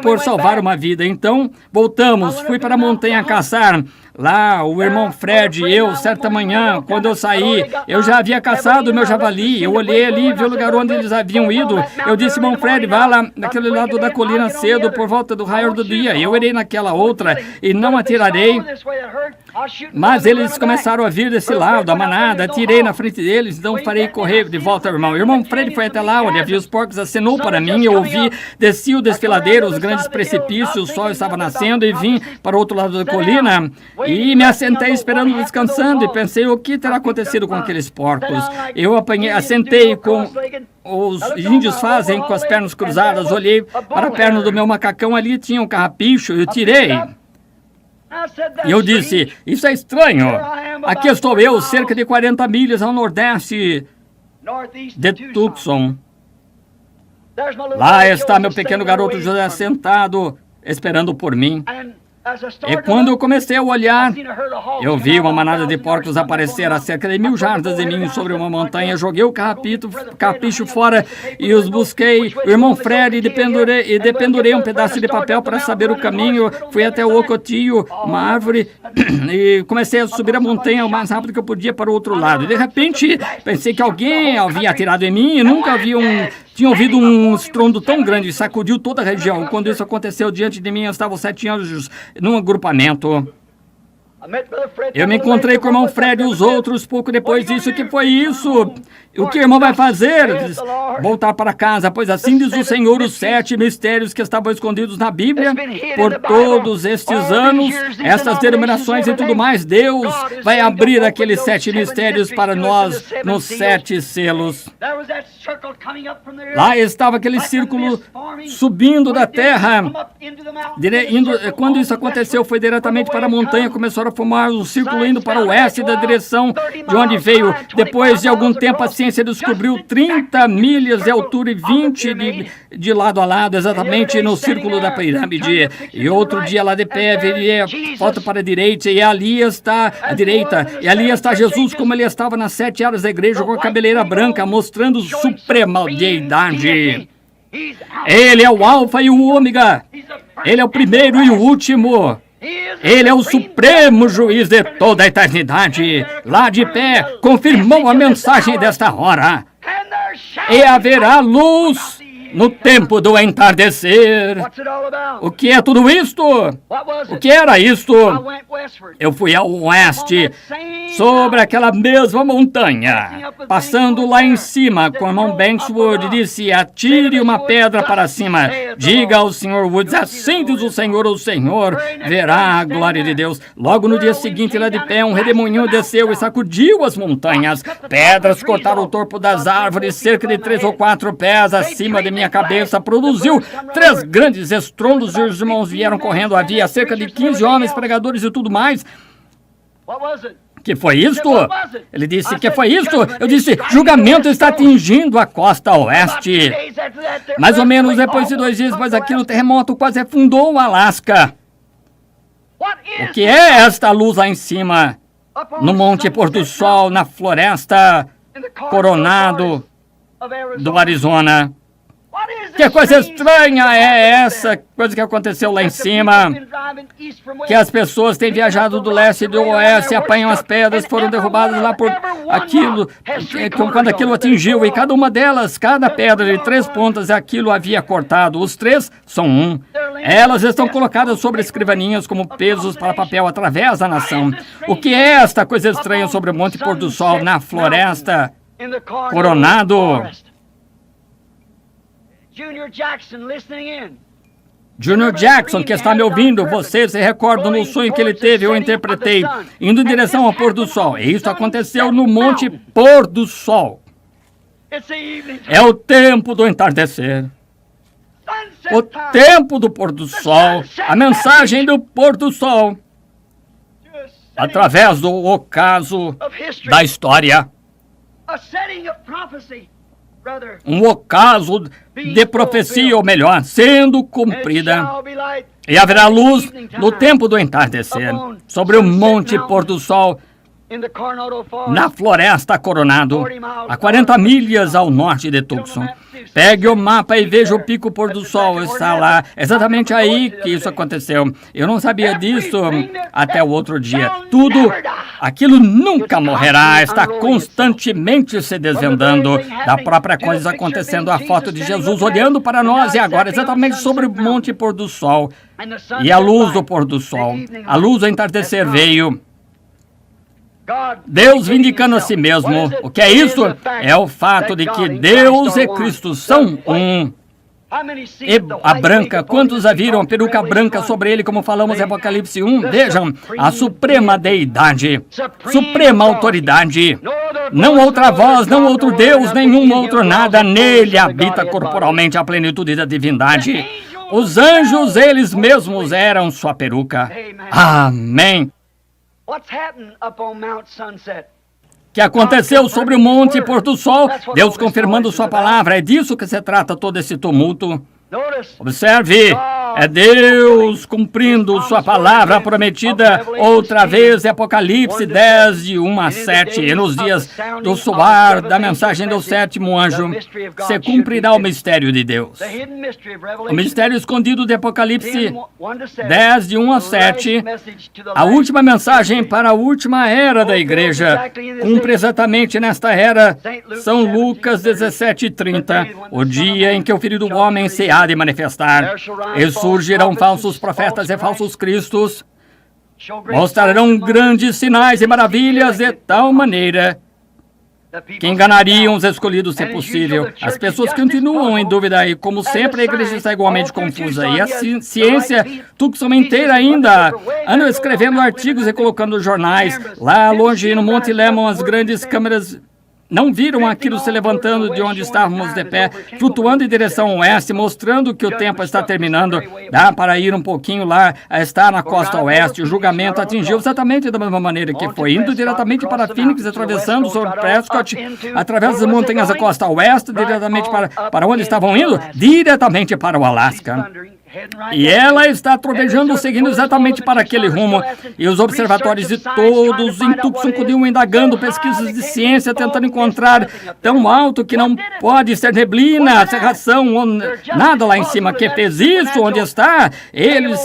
S1: por salvar uma vida. Então, voltamos, fui para a montanha caçar. Lá, o irmão Fred e eu, certa manhã, quando eu saí, eu já havia caçado o meu javali. Eu olhei ali e vi o lugar onde eles haviam ido. Eu disse, irmão Fred, vá lá naquele lado da colina cedo, por volta do raio do dia. Eu irei naquela outra e não atirarei. Mas eles começaram a vir desse lado, a manada. Atirei na frente deles, então farei correr de volta, irmão. O irmão Fred foi até lá, onde havia os porcos, acenou para mim. Eu ouvi, desci o desfiladeiro, os grandes precipícios, o sol estava nascendo e vim para o outro lado da colina. E me assentei esperando, descansando, e pensei, o que terá acontecido com aqueles porcos? Eu assentei com os índios fazem, com as pernas cruzadas, olhei para a perna do meu macacão, ali tinha um carrapicho, eu tirei. E eu disse, isso é estranho. Aqui estou eu, cerca de 40 milhas ao nordeste de Tucson. Lá está meu pequeno garoto José sentado, esperando por mim. E quando eu comecei a olhar, eu vi uma manada de porcos aparecer a cerca de 1000 jardas de mim sobre uma montanha. Joguei o carrapicho fora e os busquei. O irmão Fred e dependurei um pedaço de papel para saber o caminho. Fui até o Ocotillo, uma árvore, e comecei a subir a montanha o mais rápido que eu podia para o outro lado. E de repente, pensei que alguém havia atirado em mim e nunca tinha ouvido um estrondo tão grande, sacudiu toda a região. Quando isso aconteceu, diante de mim estavam 7 anjos num agrupamento. Eu me encontrei com o irmão Fred e os outros pouco depois disso. O que foi isso? O que o irmão vai fazer? Voltar para casa, pois assim diz o Senhor, os 7 mistérios que estavam escondidos na Bíblia por todos estes anos, essas denominações e tudo mais. Deus vai abrir aqueles 7 mistérios para nós nos 7 selos. Lá estava aquele círculo subindo da terra. Quando isso aconteceu, foi diretamente para a montanha, começaram a formar um círculo indo para o oeste da direção de onde veio. Depois de algum tempo, a ciência descobriu 30 milhas de altura e 20 de lado a lado, exatamente no círculo da pirâmide. E outro dia lá de pé, viria, volta para a direita, e ali está a direita. E ali está Jesus, como ele estava nas 7 áreas da igreja, com a cabeleira branca, mostrando suprema deidade. Ele é o alfa e o ômega. Ele é o primeiro e o último. Ele é o supremo juiz de toda a eternidade. Lá de pé, confirmou a mensagem desta hora. E haverá luz no tempo do entardecer. O que é tudo isto? O que era isto? Eu fui ao oeste, sobre aquela mesma montanha, passando lá em cima, com o irmão Bankswood, disse: atire uma pedra para cima. Diga ao Sr. Woods, assim diz o Senhor verá a glória de Deus. Logo no dia seguinte, lá de pé, um redemoinho desceu e sacudiu as montanhas. Pedras cortaram o topo das árvores, cerca de 3 ou 4 pés acima de minha cabeça, produziu 3 grandes estrondos e os irmãos vieram correndo. Havia cerca de 15 homens, pregadores e tudo mais. Que foi isto? Ele disse, que foi isto? Eu disse, julgamento está atingindo a costa oeste. Mais ou menos depois de 2 dias, depois daquilo, o terremoto quase afundou o Alasca. O que é esta luz lá em cima? No Monte Pôr do Sol, na floresta Coronado do Arizona. Que coisa estranha é essa coisa que aconteceu lá em cima? Que as pessoas têm viajado do leste e do oeste, apanham as pedras, foram derrubadas lá por aquilo, quando aquilo atingiu, e cada uma delas, cada pedra de 3 pontas, aquilo havia cortado. Os 3 são um. Elas estão colocadas sobre escrivaninhas como pesos para papel através da nação. O que é esta coisa estranha sobre o Monte Pôr do Sol, na floresta Coronado? Junior Jackson, que está me ouvindo, você se recorda no sonho que ele teve, eu interpretei, indo em direção ao pôr do sol. E isso aconteceu no Monte Pôr do Sol. É o tempo do entardecer. O tempo do pôr do sol. A mensagem do pôr do sol. Através do ocaso da história. Um ocaso de profecia, ou melhor, sendo cumprida. E haverá luz no tempo do entardecer, sobre o Monte Pôr do Sol, na floresta Coronado, a 40 milhas ao norte de Tucson. Pegue o mapa e veja o pico pôr do sol, está lá, exatamente aí que isso aconteceu. Eu não sabia disso até o outro dia. Tudo, aquilo nunca morrerá, está constantemente se desvendando. Da própria coisa acontecendo, a foto de Jesus olhando para nós e agora exatamente sobre o Monte Pôr do Sol. E a luz do pôr do sol, a luz do entardecer veio. Deus vindicando a si mesmo. O que é isso? É o fato de que Deus e Cristo são um. E a branca, quantos a viram? A peruca branca sobre ele, como falamos em Apocalipse 1. Vejam, a suprema deidade, suprema autoridade. Não outra voz, não outro Deus, nenhum outro nada. Nele habita corporalmente a plenitude da divindade. Os anjos, eles mesmos eram sua peruca. Amém. Que aconteceu sobre o Monte Pôr do Sol, Deus confirmando sua palavra. É disso que se trata todo esse tumulto. Observe, É Deus cumprindo sua palavra prometida outra vez em Apocalipse 10, de 1 a 7. E nos dias do soar da mensagem do sétimo anjo, se cumprirá o mistério de Deus. O mistério escondido de Apocalipse 10, de 1 a 7, a última mensagem para a última era da igreja, cumpre exatamente nesta era. São Lucas 17:30, o dia em que o Filho do Homem se há de manifestar. E surgirão falsos profetas e falsos cristos, mostrarão grandes sinais e maravilhas de tal maneira que enganariam os escolhidos, se possível. As pessoas continuam em dúvida e, como sempre, a igreja está igualmente confusa. E a ciência, Tucson inteira ainda, andam escrevendo artigos e colocando jornais. Lá longe, no Monte Lemmon, as grandes câmeras não viram aquilo se levantando de onde estávamos de pé, flutuando em direção oeste, mostrando que o tempo está terminando. Dá para ir um pouquinho lá, está na costa oeste. O julgamento atingiu exatamente da mesma maneira que foi, indo diretamente para Phoenix, atravessando sobre Prescott, através das montanhas da costa oeste, diretamente para onde estavam indo? Diretamente para o Alasca. E ela está trovejando, seguindo exatamente para aquele rumo. E os observatórios de todos em Tucson continuam indagando pesquisas de ciência, tentando encontrar tão alto que não pode ser neblina, cerração, ou nada lá em cima que fez isso, onde está. Eles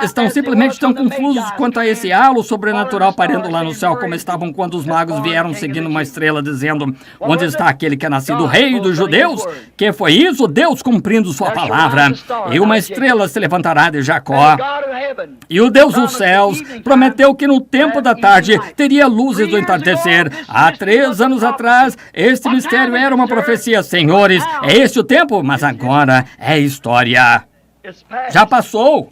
S1: estão simplesmente tão confusos quanto a esse halo sobrenatural pairando lá no céu, como estavam quando os magos vieram seguindo uma estrela, dizendo: onde está aquele que é nascido rei dos judeus? Que foi isso? Deus cumprindo sua palavra. E uma estrela se levantará de Jacó. E o Deus dos céus prometeu que no tempo da tarde teria luzes do entardecer. Há 3 anos atrás, este mistério era uma profecia. Senhores, é este o tempo? Mas agora é história. Já passou.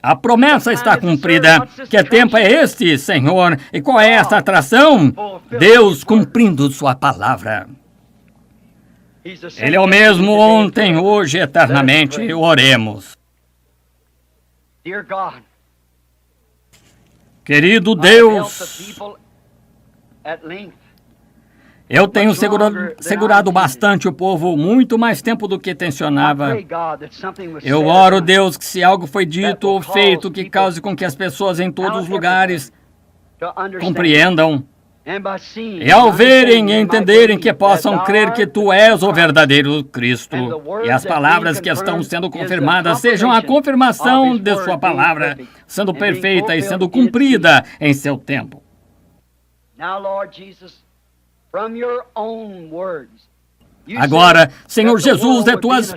S1: A promessa está cumprida. Que tempo é este, Senhor? E qual é esta atração? Deus cumprindo sua palavra. Ele é o mesmo ontem, hoje e eternamente. Oremos. Querido Deus, eu tenho segurado bastante o povo, muito mais tempo do que tensionava. Eu oro, Deus, que se algo foi dito ou feito que cause com que as pessoas em todos os lugares compreendam, e ao verem e entenderem que possam crer que Tu és o verdadeiro Cristo, e as palavras que estão sendo confirmadas sejam a confirmação de Sua palavra, sendo perfeita e sendo cumprida em seu tempo. Agora, Senhor Jesus, de Tuas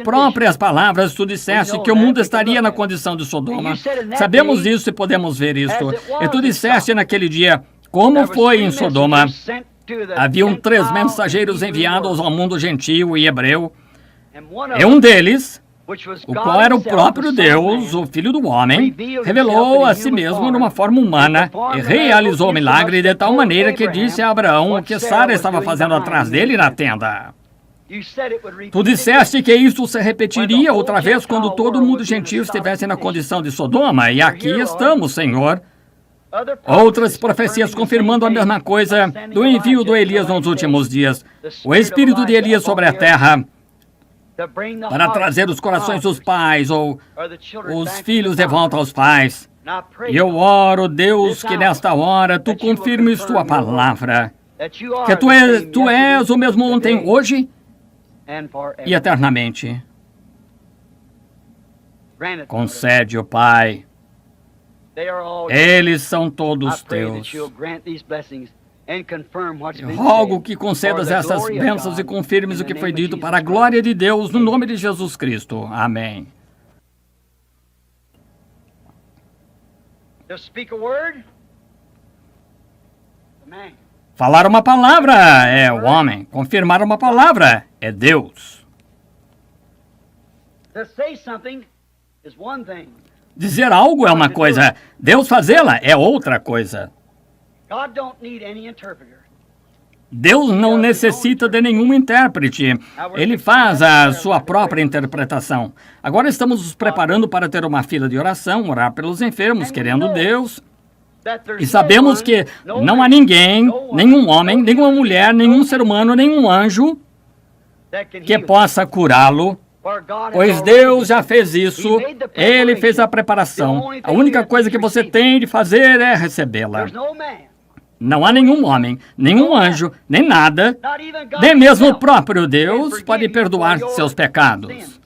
S1: próprias palavras, Tu disseste que o mundo estaria na condição de Sodoma. Sabemos disso e podemos ver isso. E Tu disseste naquele dia: como foi em Sodoma? Haviam 3 mensageiros enviados ao mundo gentil e hebreu, e um deles, o qual era o próprio Deus, o Filho do Homem, revelou a si mesmo numa forma humana e realizou o milagre de tal maneira que disse a Abraão o que Sara estava fazendo atrás dele na tenda. Tu disseste que isso se repetiria outra vez quando todo o mundo gentil estivesse na condição de Sodoma, e aqui estamos, Senhor. Outras profecias confirmando a mesma coisa do envio do Elias nos últimos dias. O espírito de Elias sobre a terra, para trazer os corações dos pais ou os filhos de volta aos pais. E eu oro, Deus, que nesta hora Tu confirmes Tua palavra, que tu és o mesmo ontem, hoje e eternamente. Concede, ó Pai. Eles são todos Teus. Eu rogo que concedas essas bênçãos e confirmes o que foi dito para a glória de Deus, no nome de Jesus Cristo. Amém. Falar uma palavra é o homem. Confirmar uma palavra é Deus. Dizer algo é uma coisa, Deus fazê-la é outra coisa. Deus não necessita de nenhum intérprete. Ele faz a sua própria interpretação. Agora estamos nos preparando para ter uma fila de oração, orar pelos enfermos, querendo Deus. E sabemos que não há ninguém, nenhum homem, nenhuma mulher, nenhum ser humano, nenhum anjo que possa curá-lo, pois Deus já fez isso, Ele fez a preparação. A única coisa que você tem de fazer é recebê-la. Não há nenhum homem, nenhum anjo, nem nada, nem mesmo o próprio Deus pode perdoar seus pecados.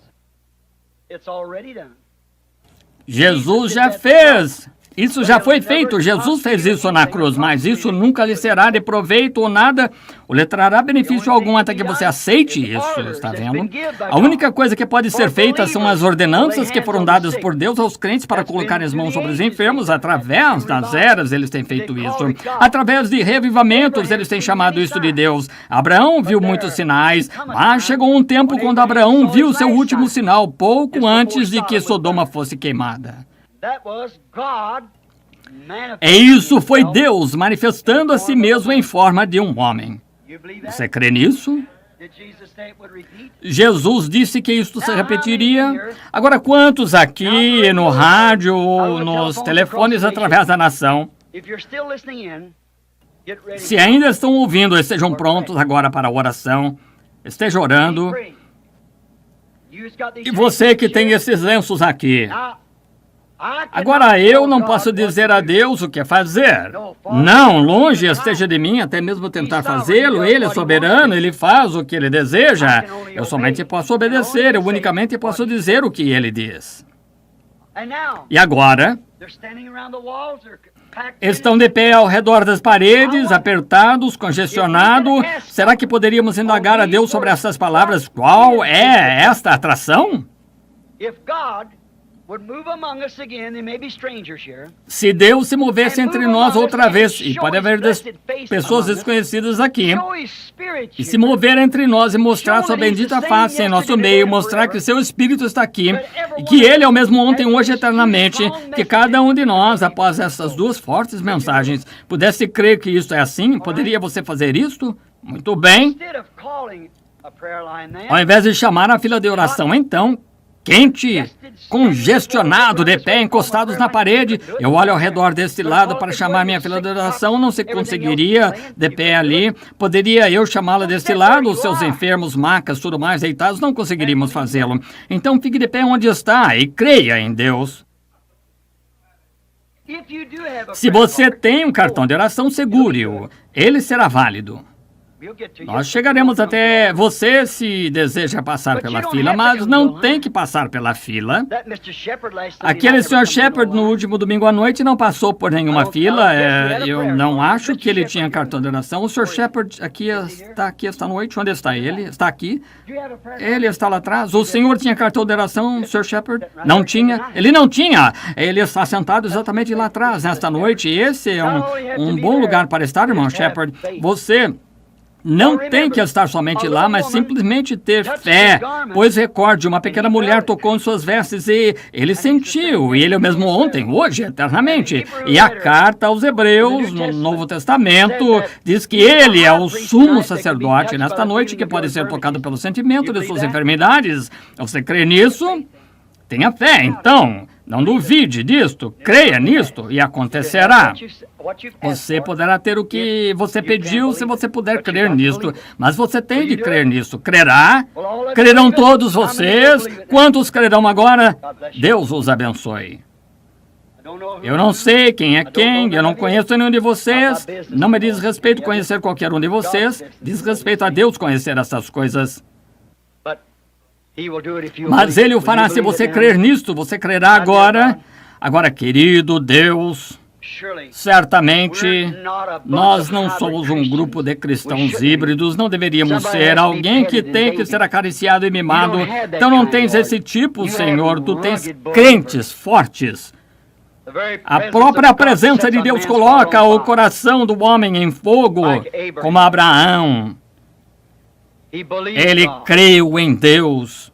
S1: Jesus já fez. Isso já foi feito, Jesus fez isso na cruz, mas isso nunca lhe será de proveito ou nada, ou lhe trará benefício algum até que você aceite isso, está vendo? A única coisa que pode ser feita são as ordenanças que foram dadas por Deus aos crentes para colocar as mãos sobre os enfermos. Através das eras eles têm feito isso. Através de revivamentos eles têm chamado isso de Deus. Abraão viu muitos sinais, mas chegou um tempo quando Abraão viu seu último sinal, pouco antes de que Sodoma fosse queimada. E isso foi Deus manifestando a si mesmo em forma de um homem. Você crê nisso? Jesus disse que isto se repetiria. Agora, quantos aqui no rádio ou nos telefones através da nação, se ainda estão ouvindo, estejam prontos agora para a oração, esteja orando. E você que tem esses lenços aqui, agora eu não posso dizer a Deus o que fazer. Não, longe esteja de mim até mesmo tentar fazê-lo. Ele é soberano, Ele faz o que Ele deseja. Eu somente posso obedecer, eu unicamente posso dizer o que Ele diz. E agora, estão de pé ao redor das paredes, apertados, congestionados. Será que poderíamos indagar a Deus sobre essas palavras? Qual é esta atração? Se Deus se movesse entre nós outra vez, e pode haver pessoas desconhecidas aqui, e se mover entre nós e mostrar sua bendita face em nosso meio, mostrar que seu Espírito está aqui, e que Ele é o mesmo ontem, hoje, eternamente, que cada um de nós, após essas duas fortes mensagens, pudesse crer que isso é assim, poderia você fazer isto? Muito bem. Ao invés de chamar a fila de oração, então, quente, congestionado, de pé, encostados na parede. Eu olho ao redor deste lado para chamar minha fila de oração, não se conseguiria de pé ali. Poderia eu chamá-la deste lado? Os seus enfermos, macas, tudo mais, deitados, não conseguiríamos fazê-lo. Então fique de pé onde está e creia em Deus. Se você tem um cartão de oração, segure-o. Ele será válido. Nós chegaremos até você se deseja passar pela fila, mas não tem que passar pela fila. Aquele Sr. Shepard no último domingo à noite não passou por nenhuma fila. Eu não acho que ele tinha cartão de oração. O Sr. Shepard aqui está aqui esta noite. Onde está ele? Está aqui. Ele está lá atrás. O senhor tinha cartão de oração, Sr. Shepard? Não tinha. Ele não tinha. Ele está sentado exatamente lá atrás nesta noite. Esse é um bom lugar para estar, irmão Shepard. Você não tem que estar somente lá, mas simplesmente ter fé. Pois recorde, uma pequena mulher tocou em suas vestes e ele sentiu. E ele é o mesmo ontem, hoje, eternamente. E a carta aos Hebreus, no Novo Testamento, diz que ele é o sumo sacerdote nesta noite que pode ser tocado pelo sentimento de suas enfermidades. Você crê nisso? Tenha fé, então. Não duvide disto, creia nisto e acontecerá. Você poderá ter o que você pediu se você puder crer nisto, mas você tem de crer nisso. Crerá? Crerão todos vocês? Quantos crerão agora? Deus os abençoe. Eu não sei quem é quem, eu não conheço nenhum de vocês. Não me diz respeito conhecer qualquer um de vocês. Diz respeito a Deus conhecer essas coisas. Mas Ele o fará se você crer nisto. Você crerá agora. Agora, querido Deus, certamente nós não somos um grupo de cristãos híbridos. Não deveríamos ser alguém que tem que ser acariciado e mimado. Então não tens esse tipo, Senhor. Tu tens crentes fortes. A própria presença de Deus coloca o coração do homem em fogo, como Abraão. Ele creu em Deus.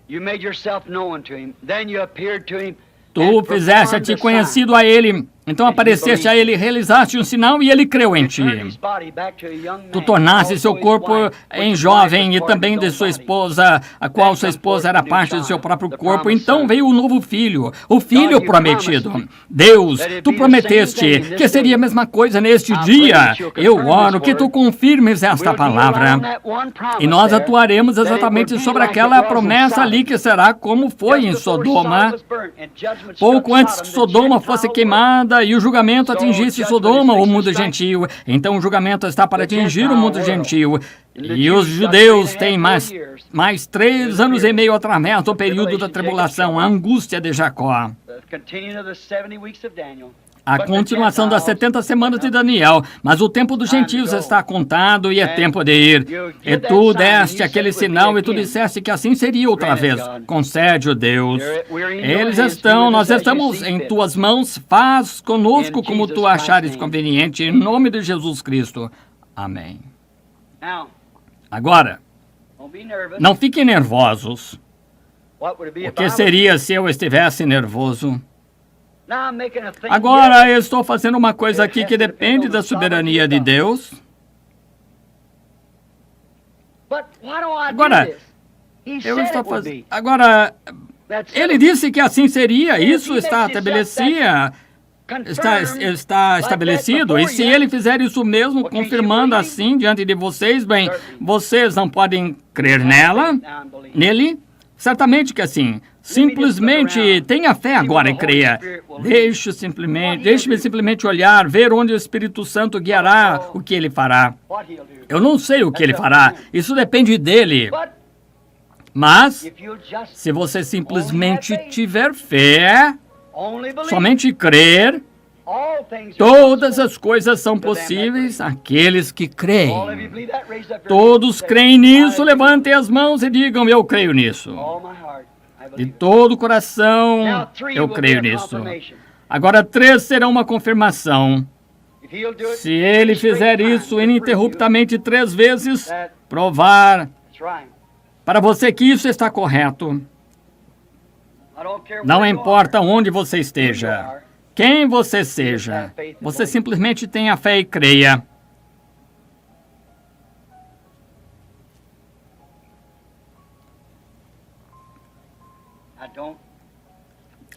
S1: Tu fizeste-te conhecido a Ele. Então apareceste a ele, realizaste um sinal e ele creu em ti. Tu tornaste seu corpo em jovem e também de sua esposa, a qual sua esposa era parte do seu próprio corpo. Então veio o novo filho, o filho prometido. Deus, tu prometeste que seria a mesma coisa neste dia. Eu oro que tu confirmes esta palavra. E nós atuaremos exatamente sobre aquela promessa ali que será como foi em Sodoma. Pouco antes que Sodoma fosse queimada e o julgamento atingisse Sodoma, o mundo gentil. Então o julgamento está para atingir o mundo gentil. E os judeus têm mais 3 anos e meio através do período da tribulação, a angústia de Jacó. A continuação das 70 semanas de Daniel, mas o tempo dos gentios está contado e é tempo de ir. E tu deste aquele sinal e tu disseste que assim seria outra vez. Concede-o, Deus. Nós estamos em tuas mãos, faz conosco como tu achares conveniente, em nome de Jesus Cristo. Amém. Agora, não fiquem nervosos. O que seria se eu estivesse nervoso? Agora eu estou fazendo uma coisa aqui que depende da soberania de Deus. Agora, ele disse que assim seria, isso está estabelecido, e se ele fizer isso mesmo, confirmando assim diante de vocês, bem, vocês não podem crer nele? Certamente que assim. Simplesmente tenha fé agora e creia. Deixe-me simplesmente olhar, ver onde o Espírito Santo guiará o que ele fará. Eu não sei o que ele fará, isso depende dele. Mas, se você simplesmente tiver fé, somente crer, todas as coisas são possíveis àqueles que creem. Todos creem nisso, levantem as mãos e digam, eu creio nisso. De todo o coração, eu creio nisso. Agora 3 serão uma confirmação. Se ele fizer isso ininterruptamente 3 vezes, provar para você que isso está correto. Não importa onde você esteja, quem você seja, você simplesmente tenha fé e creia.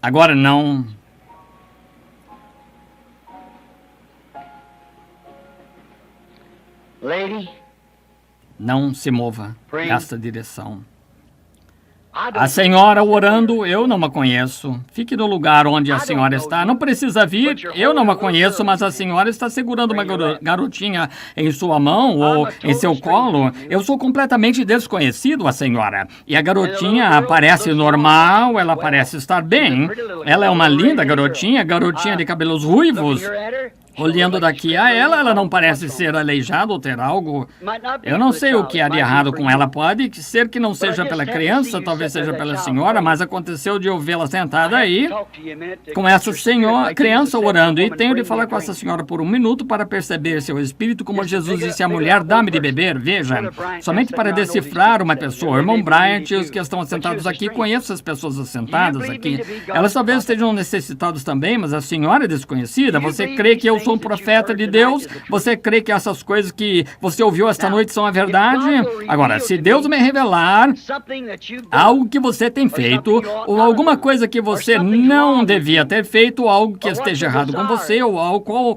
S1: Agora não. Não se mova nesta direção. A senhora orando, eu não a conheço. Fique no lugar onde a senhora está. Não precisa vir, eu não a conheço, mas a senhora está segurando uma garotinha em sua mão ou em seu colo. Eu sou completamente desconhecido, a senhora. E a garotinha parece normal, ela parece estar bem. Ela é uma linda garotinha de cabelos ruivos. Olhando daqui a ela não parece ser aleijada ou ter algo. Eu não sei o que há de errado com ela. Pode ser que não seja pela criança, talvez seja pela senhora, mas aconteceu de eu vê-la sentada aí com essa criança orando. E tenho de falar com essa senhora por 1 minuto para perceber seu espírito, como Jesus disse à mulher, dá-me de beber. Veja, somente para decifrar uma pessoa. Irmão Bryant, os que estão sentados aqui, conheço as pessoas assentadas aqui. Elas talvez estejam necessitadas também, mas a senhora é desconhecida. Você crê que eu sou um profeta de Deus? Você crê que essas coisas que você ouviu esta noite são a verdade? Agora, se Deus me revelar algo que você tem feito, ou alguma coisa que você não devia ter feito, ou algo que esteja errado com você, ou algo qual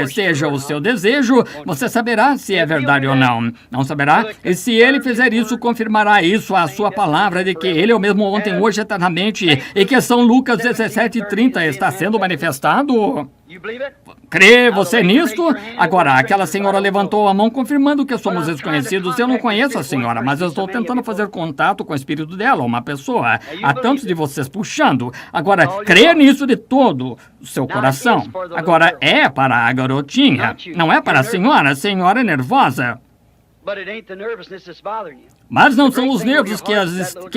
S1: seja o seu desejo, você saberá se é verdade ou não. Não saberá? E se ele fizer isso, confirmará isso a sua palavra de que ele é o mesmo ontem, hoje, eternamente, e que São Lucas 17:30 está sendo manifestado. Crê você nisto? Agora, aquela senhora levantou a mão confirmando que somos desconhecidos. Eu não conheço a senhora, mas eu estou tentando fazer contato com o espírito dela, uma pessoa. Há tantos de vocês puxando. Agora, crê nisso de todo o seu coração. Agora, é para a garotinha, não é para a senhora. A senhora é nervosa. Mas não são os nervos que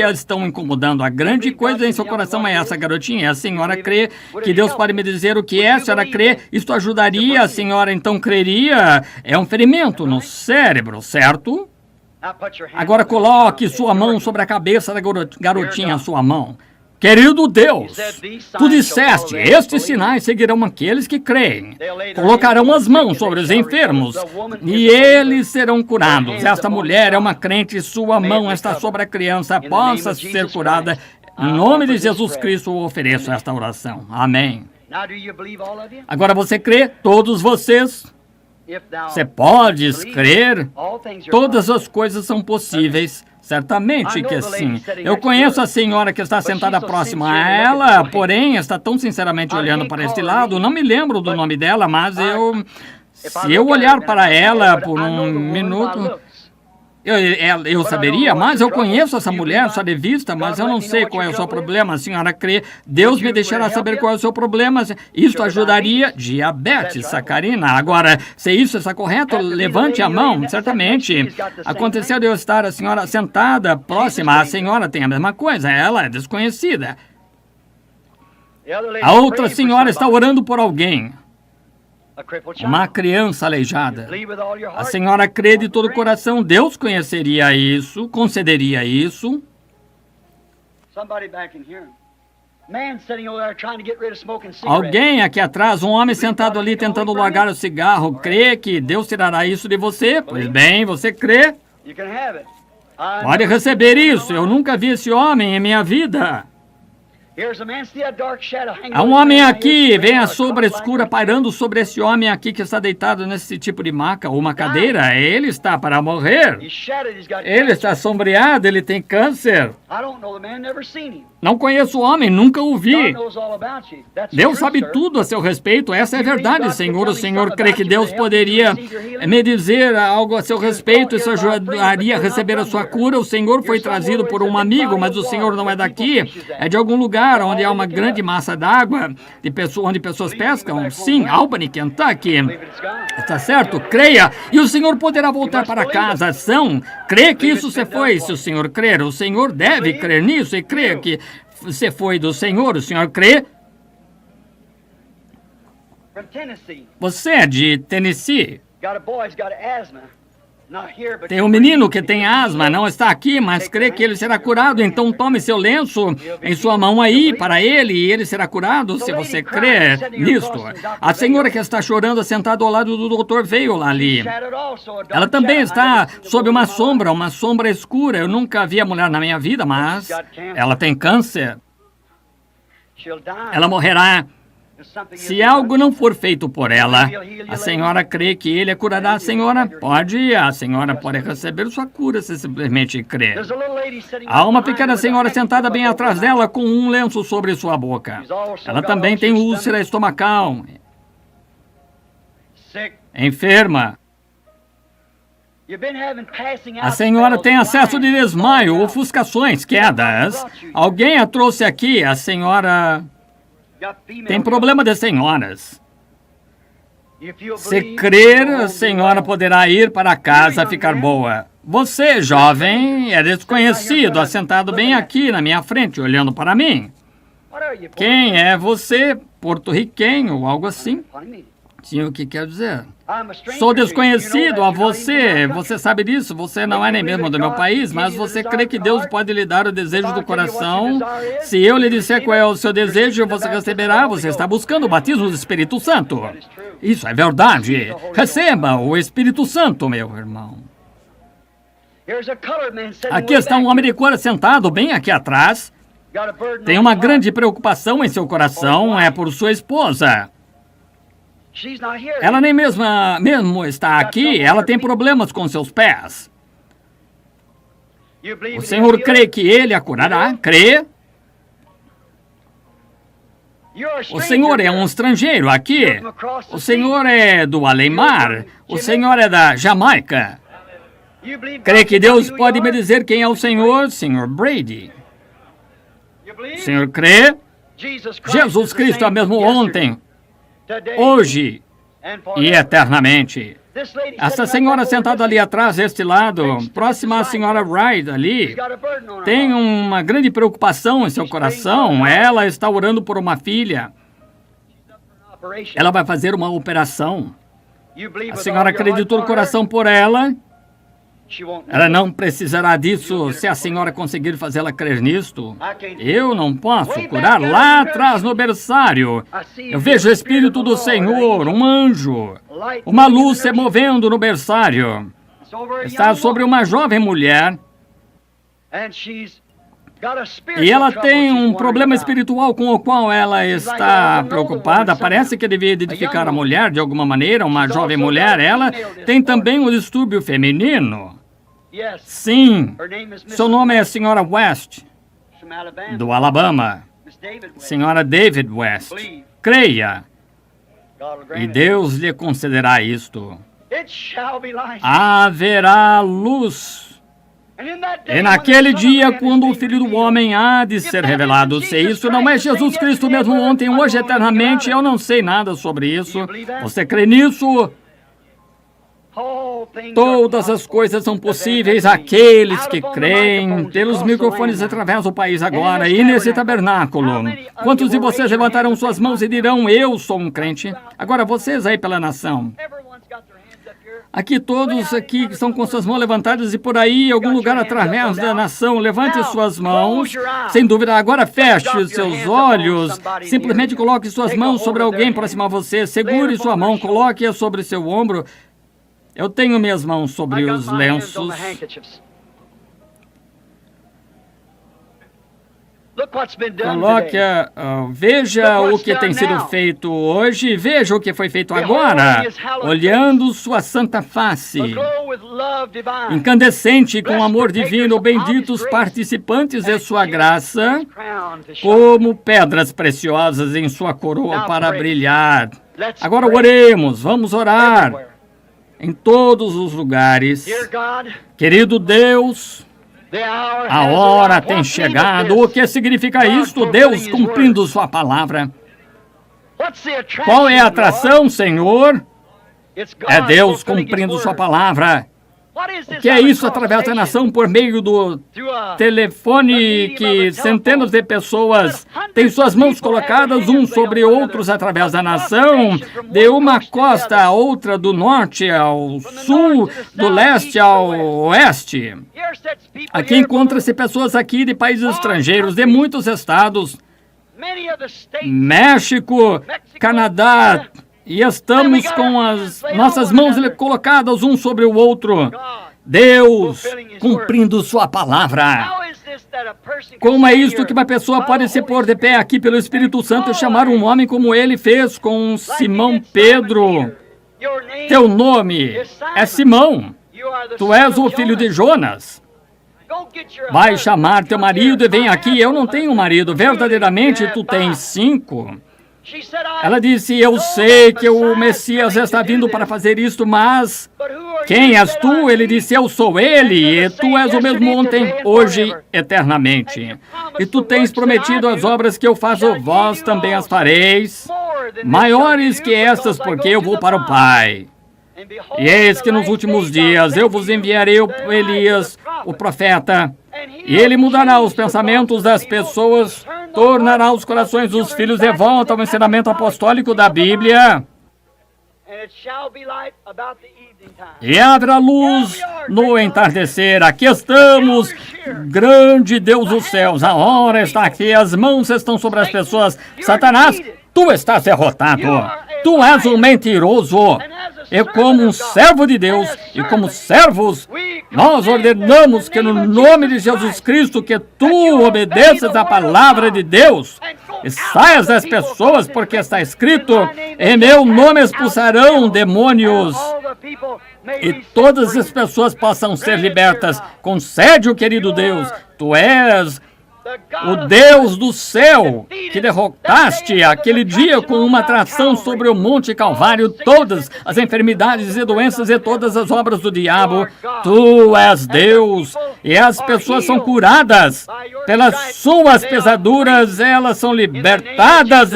S1: as estão incomodando. A grande coisa em seu coração é essa, garotinha. A senhora crê que Deus pode me dizer o que é? A senhora crê? Isto ajudaria? A senhora então creria? É um ferimento no cérebro, certo? Agora coloque sua mão sobre a cabeça da garotinha, sua mão. Querido Deus, tu disseste, estes sinais seguirão aqueles que creem. Colocarão as mãos sobre os enfermos e eles serão curados. Esta mulher é uma crente e sua mão está sobre a criança, possa ser curada. Em nome de Jesus Cristo, eu ofereço esta oração. Amém. Agora você crê? Todos vocês? Você pode crer? Todas as coisas são possíveis. Certamente que sim. Eu conheço a senhora que está sentada próxima a ela, porém está tão sinceramente olhando para este lado. Não me lembro do nome dela, mas se eu olhar para ela por um minuto, eu saberia, mas eu conheço essa mulher só de vista, mas eu não sei qual é o seu problema. A senhora crê, Deus me deixará saber qual é o seu problema. Isso ajudaria diabetes sacarina. Agora, se isso está correto, levante a mão, certamente. Aconteceu de eu estar a senhora sentada próxima, a senhora tem a mesma coisa, ela é desconhecida. A outra senhora está orando por alguém. Uma criança aleijada. A senhora crê de todo o coração, Deus conheceria isso, concederia isso. Alguém aqui atrás, um homem sentado ali tentando largar o cigarro, crê que Deus tirará isso de você? Pois bem, você crê? Pode receber isso, eu nunca vi esse homem em minha vida. Há um homem aqui, vem a sombra escura pairando sobre esse homem aqui que está deitado nesse tipo de maca ou uma cadeira. Ele está para morrer. Ele está sombreado, ele tem câncer. Não conheço o homem, nunca o vi. Deus sabe tudo a seu respeito, essa é a verdade, Senhor. O Senhor crê que Deus poderia me dizer algo a seu respeito, isso ajudaria a receber a sua cura. O Senhor foi trazido por um amigo, mas o Senhor não é daqui, é de algum lugar onde há uma grande massa d'água, onde pessoas pescam. Sim, Albany, Kentucky. Está certo? Creia, e o Senhor poderá voltar para casa são. Crê que isso se foi, se o Senhor crer. O Senhor deve crer nisso e crê que se foi do Senhor. O Senhor crê? Você é de Tennessee. Tem um menino que tem asma, não está aqui, mas crê que ele será curado. Então tome seu lenço em sua mão aí para ele e ele será curado se você crê nisto. A senhora que está chorando sentada ao lado do doutor veio lá ali. Ela também está sob uma sombra escura. Eu nunca vi a mulher na minha vida, mas ela tem câncer. Ela morrerá. Se algo não for feito por ela, a senhora crê que ele a curará. A senhora pode receber sua cura se simplesmente crer. Há uma pequena senhora sentada bem atrás dela com um lenço sobre sua boca. Ela também tem úlcera estomacal. Enferma. A senhora tem acesso de desmaio, ofuscações, quedas. Alguém a trouxe aqui, a senhora... Tem problema de senhoras. Se crer, a senhora poderá ir para casa ficar boa. Você, jovem, é desconhecido, assentado bem aqui na minha frente, olhando para mim. Quem é você? Porto-riquenho ou algo assim? Sim, o que quer dizer? Sou desconhecido a você. Você sabe disso. Você não é nem mesmo do meu país, mas você crê que Deus pode lhe dar o desejo do coração. Se eu lhe disser qual é o seu desejo, você receberá. Você está buscando o batismo do Espírito Santo. Isso é verdade. Receba o Espírito Santo, meu irmão. Aqui está um homem de cor sentado bem aqui atrás. Tem uma grande preocupação em seu coração. É por sua esposa. Ela nem mesmo está aqui, ela tem problemas com seus pés. O Senhor crê que Ele a curará? Crê? O Senhor é um estrangeiro aqui. O Senhor é do além-mar. O Senhor é da Jamaica. Crê que Deus pode me dizer quem é o Senhor? Senhor Brady. O Senhor crê? Jesus Cristo é mesmo ontem, hoje e eternamente. Essa senhora sentada ali atrás, deste lado, próxima à senhora Wright ali, tem uma grande preocupação em seu coração. Ela está orando por uma filha. Ela vai fazer uma operação. A senhora acreditou no coração por ela? Ela não precisará disso se a senhora conseguir fazê-la crer nisto. Eu não posso curar lá atrás no berçário. Eu vejo o Espírito do Senhor, um anjo, uma luz se movendo no berçário. Está sobre uma jovem mulher. E ela tem um problema espiritual com o qual ela está preocupada. Parece que devia identificar a mulher de alguma maneira, uma jovem mulher. Ela tem também um distúrbio feminino. Sim, seu nome é Senhora West, do Alabama. Senhora David West. Creia, e Deus lhe concederá isto. Haverá luz. E naquele dia, quando o Filho do Homem há de ser revelado, se isso não é Jesus Cristo mesmo ontem, hoje, eternamente, eu não sei nada sobre isso. Você crê nisso? Todas as coisas são possíveis àqueles que creem. Pelos microfones através do país agora e nesse tabernáculo. Quantos de vocês levantarão suas mãos e dirão, eu sou um crente? Agora vocês aí pela nação. Aqui todos aqui que estão com suas mãos levantadas e por aí, em algum lugar através da nação, levante suas mãos. Sem dúvida, agora feche os seus olhos. Simplesmente coloque suas mãos sobre alguém próximo a você. Segure sua mão, coloque-a sobre seu ombro. Eu tenho minhas mãos sobre os lenços. Coloque-a, veja o que tem sido feito hoje, veja o que foi feito agora, olhando sua santa face, incandescente com amor divino, benditos participantes de sua graça, como pedras preciosas em sua coroa para brilhar. Agora oremos, vamos orar. Em todos os lugares. Querido Deus, a hora tem chegado. O que significa isto? Deus cumprindo sua palavra. Qual é a atração, Senhor? É Deus cumprindo sua palavra. O que é isso através da nação por meio do telefone que centenas de pessoas têm suas mãos colocadas uns sobre outros através da nação, de uma costa à outra, do norte ao sul, do leste ao oeste. Aqui encontra-se pessoas aqui de países estrangeiros, de muitos estados, México, Canadá, e estamos com as nossas mãos colocadas um sobre o outro. Deus cumprindo sua palavra. Como é isto que uma pessoa pode se pôr de pé aqui pelo Espírito Santo e chamar um homem como ele fez com Simão Pedro? Teu nome é Simão. Tu és o filho de Jonas. Vai chamar teu marido e vem aqui. Eu não tenho marido. Verdadeiramente, tu tens 5. Ela disse, eu sei que o Messias está vindo para fazer isto, mas quem és tu? Ele disse, eu sou ele, e tu és o mesmo ontem, hoje, eternamente. E tu tens prometido as obras que eu faço, vós também as fareis, maiores que estas, porque eu vou para o Pai. E eis que nos últimos dias eu vos enviarei Elias, o profeta, e ele mudará os pensamentos das pessoas, tornará os corações dos filhos de volta ao ensinamento apostólico da Bíblia. E haverá luz no entardecer. Aqui estamos, grande Deus dos céus. A hora está aqui, as mãos estão sobre as pessoas. Satanás, tu estás derrotado. Tu és um mentiroso. E como um servo de Deus, e como servos, nós ordenamos que no nome de Jesus Cristo, que tu obedeças a palavra de Deus, e saias das pessoas, porque está escrito, em meu nome expulsarão demônios, e todas as pessoas possam ser libertas. Concede-o, querido Deus, tu és o Deus do céu, que derrotaste aquele dia com uma atração sobre o Monte Calvário todas as enfermidades e doenças e todas as obras do diabo. Tu és Deus, e as pessoas são curadas. Pelas suas pesaduras, elas são libertadas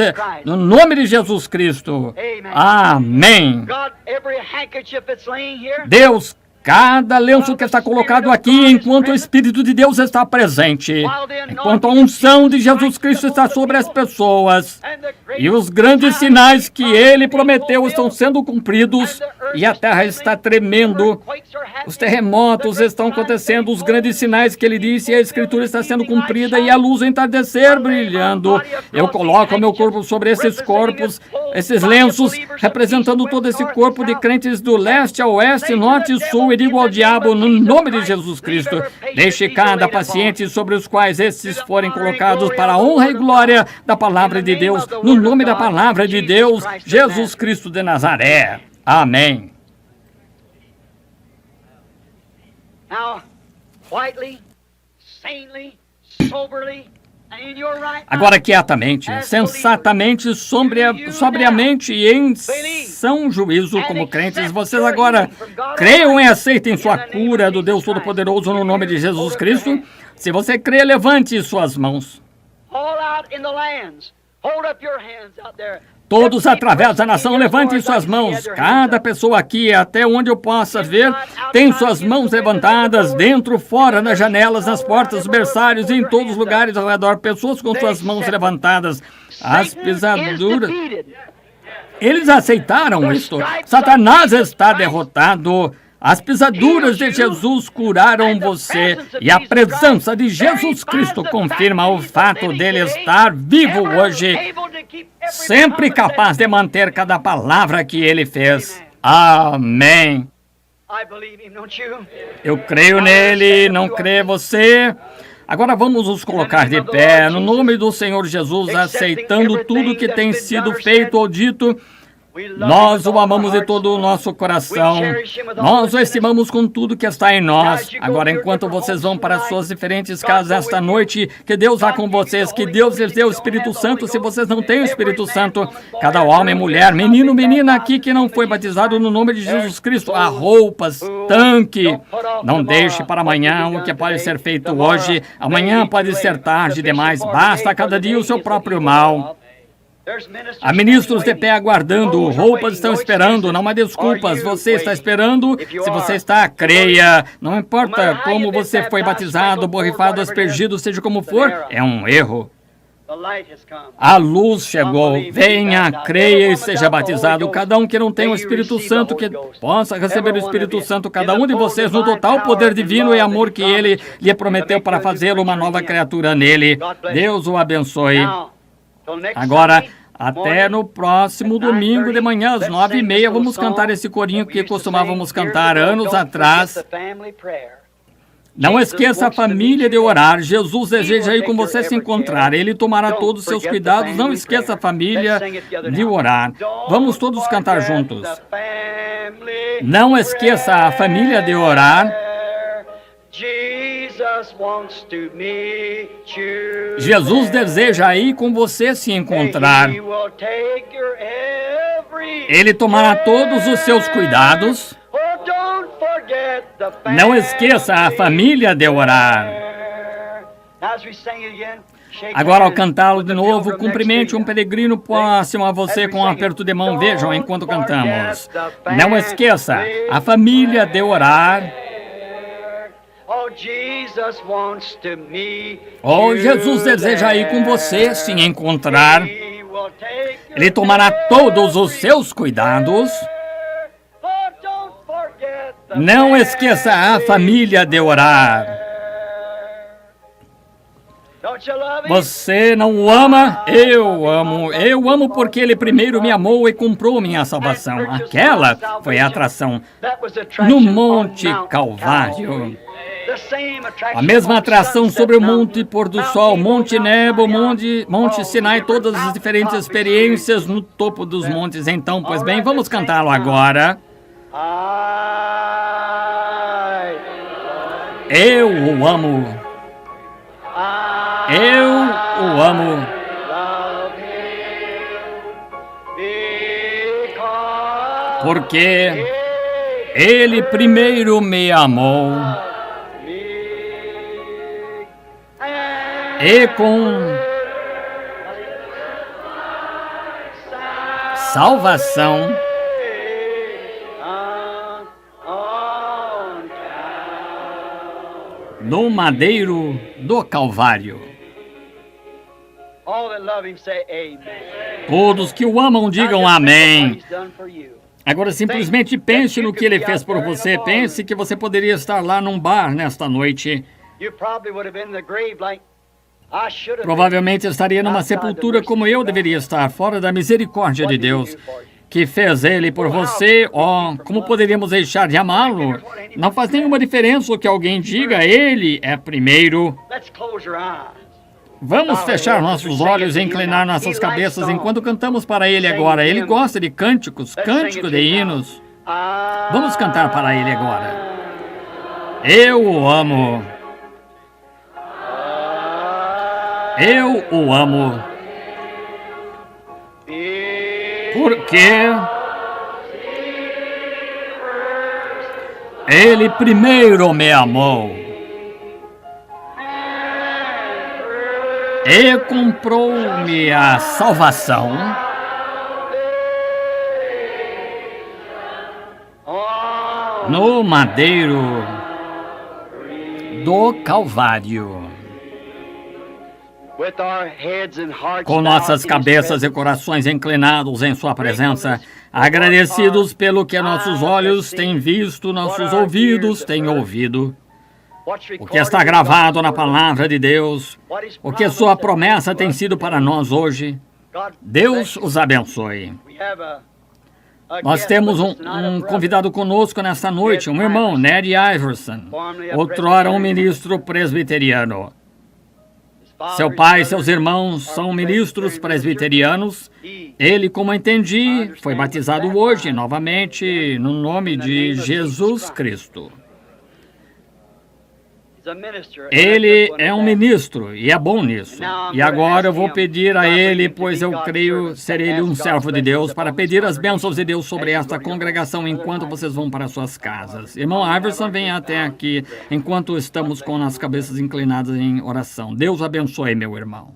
S1: no nome de Jesus Cristo. Amém. Deus, cada lenço que está colocado aqui, enquanto o Espírito de Deus está presente, enquanto a unção de Jesus Cristo está sobre as pessoas, e os grandes sinais que Ele prometeu estão sendo cumpridos, e a terra está tremendo, os terremotos estão acontecendo, os grandes sinais que Ele disse, e a Escritura está sendo cumprida, e a luz do entardecer brilhando. Eu coloco o meu corpo sobre esses corpos, esses lenços, representando todo esse corpo de crentes do leste ao oeste, norte e sul, e digo ao diabo, no nome de Jesus Cristo, deixe cada paciente sobre os quais esses forem colocados para a honra e glória da palavra de Deus, no nome da palavra de Deus, Jesus Cristo de Nazaré. Amém. Agora quietamente, sensatamente, sobriamente e em são juízo como crentes, vocês agora creiam e aceitem sua cura do Deus Todo-Poderoso no nome de Jesus Cristo. Se você crê, levante suas mãos. Todos através da nação, levantem suas mãos. Cada pessoa aqui, até onde eu possa ver, tem suas mãos levantadas, dentro, fora, nas janelas, nas portas, nos berçários e em todos os lugares ao redor. Pessoas com suas mãos levantadas. As pisaduras. Eles aceitaram isto. Satanás está derrotado. As pisaduras de Jesus curaram você e a presença de Jesus Cristo confirma o fato dele estar vivo hoje, sempre capaz de manter cada palavra que ele fez. Amém. Eu creio nele, não crê você? Agora vamos nos colocar de pé, no nome do Senhor Jesus, aceitando tudo que tem sido feito ou dito. Nós o amamos de todo o nosso coração. Nós o estimamos com tudo que está em nós. Agora, enquanto vocês vão para suas diferentes casas esta noite, que Deus vá com vocês, que Deus lhes dê o Espírito Santo, se vocês não têm o Espírito Santo. Cada homem, mulher, menino, menina aqui que não foi batizado no nome de Jesus Cristo, há roupas, tanque. Não deixe para amanhã o que pode ser feito hoje. Amanhã pode ser tarde demais. Basta a cada dia o seu próprio mal. Há ministros de pé aguardando, roupas estão esperando, não há desculpas, você está esperando, se você está, creia, não importa como você foi batizado, borrifado, aspergido, seja como for, é um erro. A luz chegou, venha, creia e seja batizado. Cada um que não tem o Espírito Santo, que possa receber o Espírito Santo, cada um de vocês no total poder divino e amor que Ele lhe prometeu para fazê-lo uma nova criatura nele. Deus o abençoe. Agora, até no próximo domingo de manhã, às 9h30, vamos cantar esse corinho que costumávamos cantar anos atrás. Não esqueça a família de orar. Jesus deseja ir com você se encontrar. Ele tomará todos os seus cuidados. Não esqueça a família de orar. Vamos todos cantar juntos. Não esqueça a família de orar. Jesus deseja ir com você se encontrar. Ele tomará todos os seus cuidados. Não esqueça a família de orar. Agora, ao cantá-lo de novo, cumprimente um peregrino próximo a você com um aperto de mão. Vejam enquanto cantamos. Não esqueça a família de orar. Oh, Jesus deseja ir com você se encontrar. Ele tomará todos os seus cuidados. Não esqueça a família de orar. Você não o ama? Eu amo. Eu amo porque Ele primeiro me amou e comprou minha salvação. Aquela foi a atração no Monte Calvário. A mesma atração sobre o Monte Pôr do Sol, Monte Nebo, Monte Sinai, todas as diferentes experiências no topo dos montes. Então, pois bem, vamos cantá-lo agora. Eu o amo. Eu o amo. Porque Ele primeiro me amou. E com salvação no madeiro do Calvário. Todos que o amam digam amém. Agora simplesmente pense no que ele fez por você. Pense que você poderia estar lá num bar nesta noite. Provavelmente estaria numa sepultura como eu deveria estar, fora da misericórdia de Deus, que fez ele por você. Oh, como poderíamos deixar de amá-lo? Não faz nenhuma diferença o que alguém diga, ele é primeiro. Vamos fechar nossos olhos e inclinar nossas cabeças enquanto cantamos para ele agora. Ele gosta de cânticos, cântico de hinos. Vamos cantar para ele agora. Eu o amo. Eu o amo. Porque ele primeiro me amou e comprou-me a salvação no madeiro do Calvário. Com nossas cabeças e corações inclinados em sua presença, agradecidos pelo que nossos olhos têm visto, nossos ouvidos têm ouvido, o que está gravado na palavra de Deus, o que sua promessa tem sido para nós hoje. Deus os abençoe. Nós temos um convidado conosco nesta noite, um irmão, Ned Iverson, outrora um ministro presbiteriano. Seu pai e seus irmãos são ministros presbiterianos. Ele, como entendi, foi batizado hoje, novamente, no nome de Jesus Cristo. Ele é um ministro e é bom nisso. E agora eu vou pedir a ele, pois eu creio ser ele um servo de Deus, para pedir as bênçãos de Deus sobre esta congregação enquanto vocês vão para suas casas. Irmão Iverson, venha até aqui enquanto estamos com as cabeças inclinadas em oração. Deus abençoe, meu irmão.